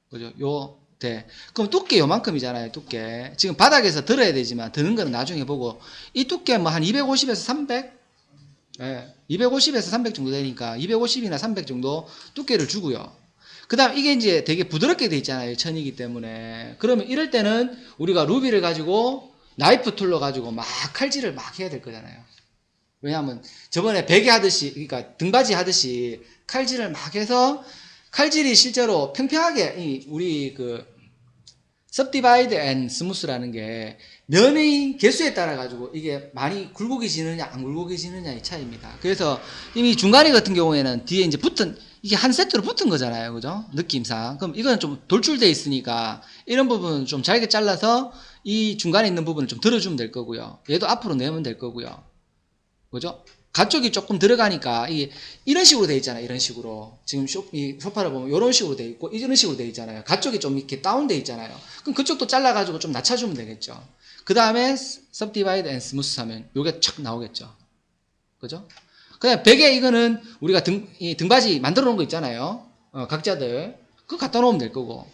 그죠? 네. 그럼 두께 요만큼이잖아요. 두께. 지금 바닥에서 들어야 되지만 드는 거는 나중에 보고 이 두께 뭐 한 250에서 300? 네. 250에서 300 정도 되니까 250이나 300 정도 두께를 주고요. 그 다음 이게 이제 되게 부드럽게 돼 있잖아요. 천이기 때문에. 그러면 이럴 때는 우리가 루비를 가지고 나이프 툴로 가지고 막 칼질을 막 해야 될 거잖아요. 왜냐하면 저번에 베개 하듯이, 그러니까 등받이 하듯이 칼질을 막 해서 칼질이 실제로 평평하게 우리 그 subdivide and smooth라는 게 면의 개수에 따라 가지고 이게 많이 굴곡해지느냐 안 굴곡해지느냐의 차이입니다. 그래서 이미 중간에 같은 경우에는 뒤에 이제 붙은 이게 한 세트로 붙은 거잖아요. 그죠? 느낌상. 그럼 이거는 좀 돌출돼 있으니까 이런 부분은 좀 잘게 잘라서 이 중간에 있는 부분을 좀 들어주면 될 거고요. 얘도 앞으로 내면 될 거고요. 그죠? 가쪽이 조금 들어가니까 이게 이런 식으로 돼 있잖아요. 이런 식으로. 지금 이 소파를 보면 이런 식으로 돼 있고 이런 식으로 돼 있잖아요. 가쪽이 좀 이렇게 다운돼 있잖아요. 그럼 그쪽도 잘라가지고 좀 낮춰주면 되겠죠. 그 다음에 subdivide and smooth 하면 요게 촥 나오겠죠. 그죠? 그냥 베개 이거는 우리가 등받이 만들어 놓은 거 있잖아요. 각자들. 그거 갖다 놓으면 될 거고.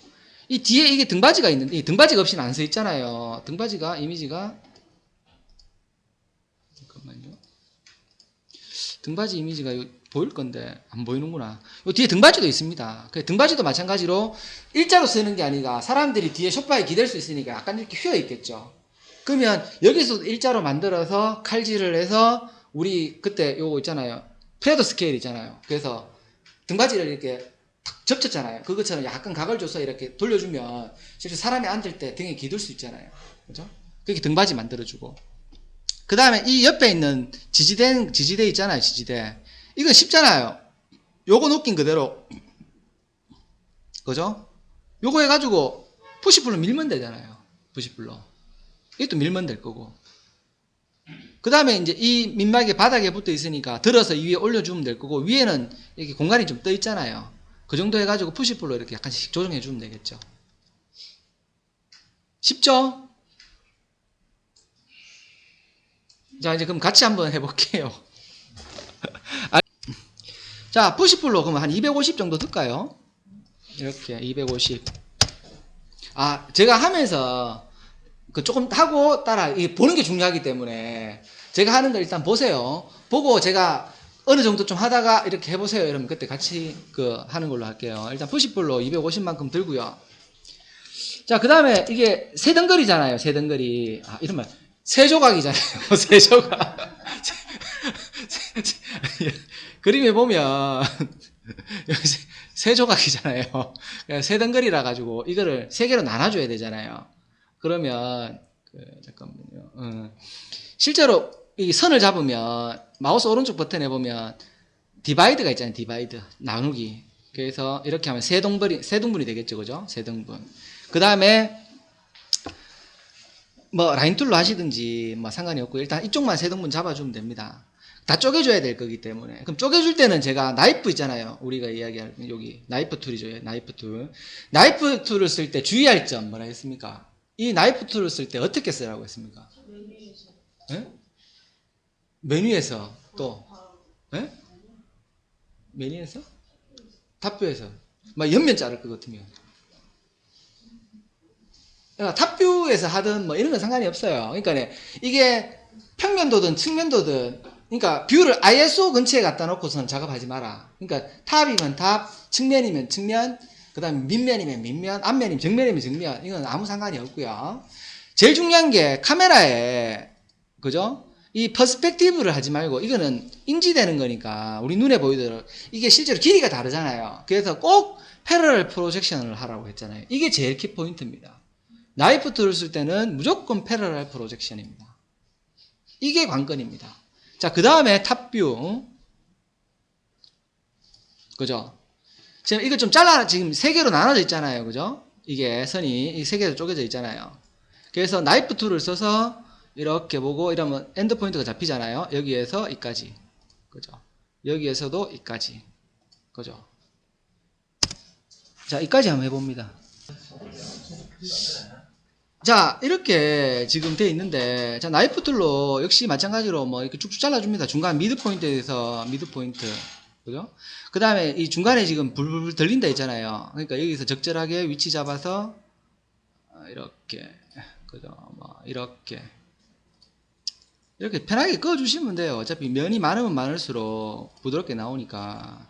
이 뒤에 이게 등받이가 있는데, 이 등받이가 없이는 안 서 있잖아요. 등받이가, 이미지가. 잠깐만요. 등받이 이미지가 보일 건데, 안 보이는구나. 요 뒤에 등받이도 있습니다. 그 등받이도 마찬가지로 일자로 쓰는 게 아니라 사람들이 뒤에 소파에 기댈 수 있으니까 약간 이렇게 휘어 있겠죠. 그러면 여기서 일자로 만들어서 칼질을 해서 우리 그때 요거 있잖아요. 프레도 스케일 있잖아요. 그래서 등받이를 이렇게 탁 접쳤잖아요. 그것처럼 약간 각을 줘서 이렇게 돌려주면 실제 사람이 앉을 때 등에 기댈 수 있잖아요. 그죠? 그렇게 등받이 만들어주고. 그 다음에 이 옆에 있는 지지대 있잖아요. 지지대. 이건 쉽잖아요. 요거 웃긴 그대로. 그죠? 요거 해가지고 푸시풀로 밀면 되잖아요. 푸시풀로. 이것도 밀면 될 거고. 그 다음에 이제 이 민막이 바닥에 붙어 있으니까 들어서 이 위에 올려주면 될 거고, 위에는 이렇게 공간이 좀 떠 있잖아요. 그 정도 해가지고 푸시풀로 이렇게 약간씩 조정해 주면 되겠죠. 쉽죠? 자, 이제 그럼 같이 한번 해볼게요. 자, 푸시풀로 그러면 한 250 정도 들까요? 이렇게 250. 제가 하면서 그 조금 하고 따라 보는 게 중요하기 때문에 제가 하는 걸 일단 보세요. 보고 제가 어느 정도 좀 하다가 이렇게 해보세요. 이러면 그때 같이 하는 걸로 할게요. 일단 푸시풀로 250만큼 들고요. 자, 그 다음에 이게 세 덩거리잖아요. 세 덩거리. 이런 말. 세 조각이잖아요. 세 조각. 그림에 보면 세 조각이잖아요. 세 덩거리라 가지고 이거를 세 개로 나눠줘야 되잖아요. 그러면 잠깐만요. 실제로 이 선을 잡으면 마우스 오른쪽 버튼에 보면 디바이드가 있잖아요. 디바이드 나누기. 그래서 이렇게 하면 세 등분이 되겠죠, 그죠? 세 등분. 그 다음에 뭐 라인 툴로 하시든지 뭐 상관이 없고 일단 이쪽만 세 등분 잡아주면 됩니다. 다 쪼개줘야 될 거기 때문에. 그럼 쪼개줄 때는 제가 나이프 있잖아요. 우리가 이야기할 여기 나이프 툴이죠. 나이프 툴. 나이프 툴을 쓸 때 주의할 점 뭐라 했습니까? 이 나이프 툴을 쓸 때 어떻게 쓰라고 했습니까? 네? 메뉴에서 또, 예? 메뉴에서? 탑뷰에서. 막 옆면 자를 것 같으면. 그러니까 탑뷰에서 하든 뭐 이런 건 상관이 없어요. 그러니까 네, 이게 평면도든 측면도든 그러니까 뷰를 ISO 근처에 갖다 놓고서는 작업하지 마라. 그러니까 탑이면 탑, 측면이면 측면, 그 다음에 밑면이면 밑면, 앞면이면 정면이면 정면. 이건 아무 상관이 없고요. 제일 중요한 게 카메라에 그죠? 이 퍼스펙티브를 하지 말고 이거는 인지되는 거니까 우리 눈에 보이도록 이게 실제로 길이가 다르잖아요. 그래서 꼭 패러럴 프로젝션을 하라고 했잖아요. 이게 제일 키 포인트입니다. 나이프 툴을 쓸 때는 무조건 패러럴 프로젝션입니다. 이게 관건입니다. 자, 그 다음에 탑뷰. 그죠? 지금 이거 좀 지금 세 개로 나눠져 있잖아요. 그죠? 이게 선이 세 개로 쪼개져 있잖아요. 그래서 나이프 툴을 써서 이렇게 보고 이러면 엔드 포인트가 잡히잖아요. 여기에서 이까지. 그죠? 여기에서도 이까지. 그죠? 자, 이까지 한번 해봅니다. 자, 이렇게 지금 돼 있는데, 자, 나이프 툴로 역시 마찬가지로 뭐 이렇게 쭉쭉 잘라줍니다. 중간 미드 포인트에서 미드 포인트. 그죠? 그 다음에 이 중간에 지금 불불불 들린다 있잖아요. 그러니까 여기서 적절하게 위치 잡아서, 이렇게, 그죠? 뭐, 이렇게. 이렇게 편하게 그어주시면 돼요. 어차피 면이 많으면 많을수록 부드럽게 나오니까.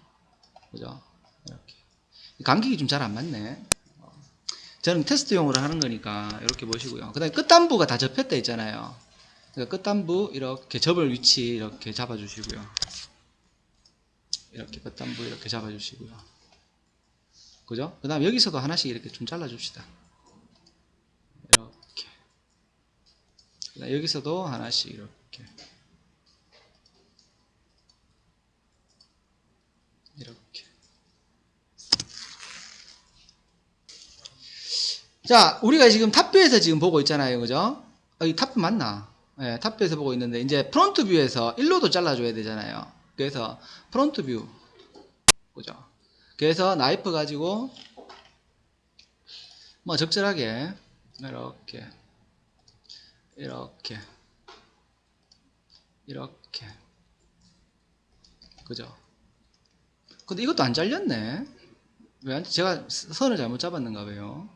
그죠? 이렇게. 감각이 좀 잘 안 맞네. 저는 테스트용으로 하는 거니까 이렇게 보시고요. 그 다음에 끝단부가 다 접혔다 있잖아요. 그러니까 끝단부 이렇게 접을 위치 이렇게 잡아주시고요. 이렇게 끝단부 이렇게 잡아주시고요. 그죠? 그 다음에 여기서도 하나씩 이렇게 좀 잘라줍시다. 이렇게. 그다음에 여기서도 하나씩 이렇게. 이렇게. 자, 우리가 지금 탑뷰에서 지금 보고 있잖아요. 그죠? 이 탑뷰 맞나? 네, 탑뷰에서 보고 있는데, 이제 프론트 뷰에서 일로도 잘라줘야 되잖아요. 그래서 프론트 뷰. 그죠? 그래서 나이프 가지고, 뭐 적절하게, 이렇게, 이렇게, 이렇게. 그죠? 근데 이것도 안 잘렸네. 제가 선을 잘못 잡았는가 봐요.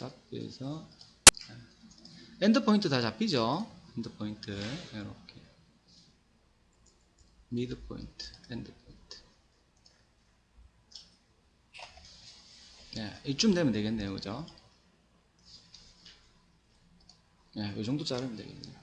탑뷰에서 엔드 포인트 다 잡히죠? 엔드 포인트 이렇게 미드 포인트, 엔드 포인트. 네, 이쯤 되면 되겠네요, 그죠? 네, 이 정도 자르면 되겠네요.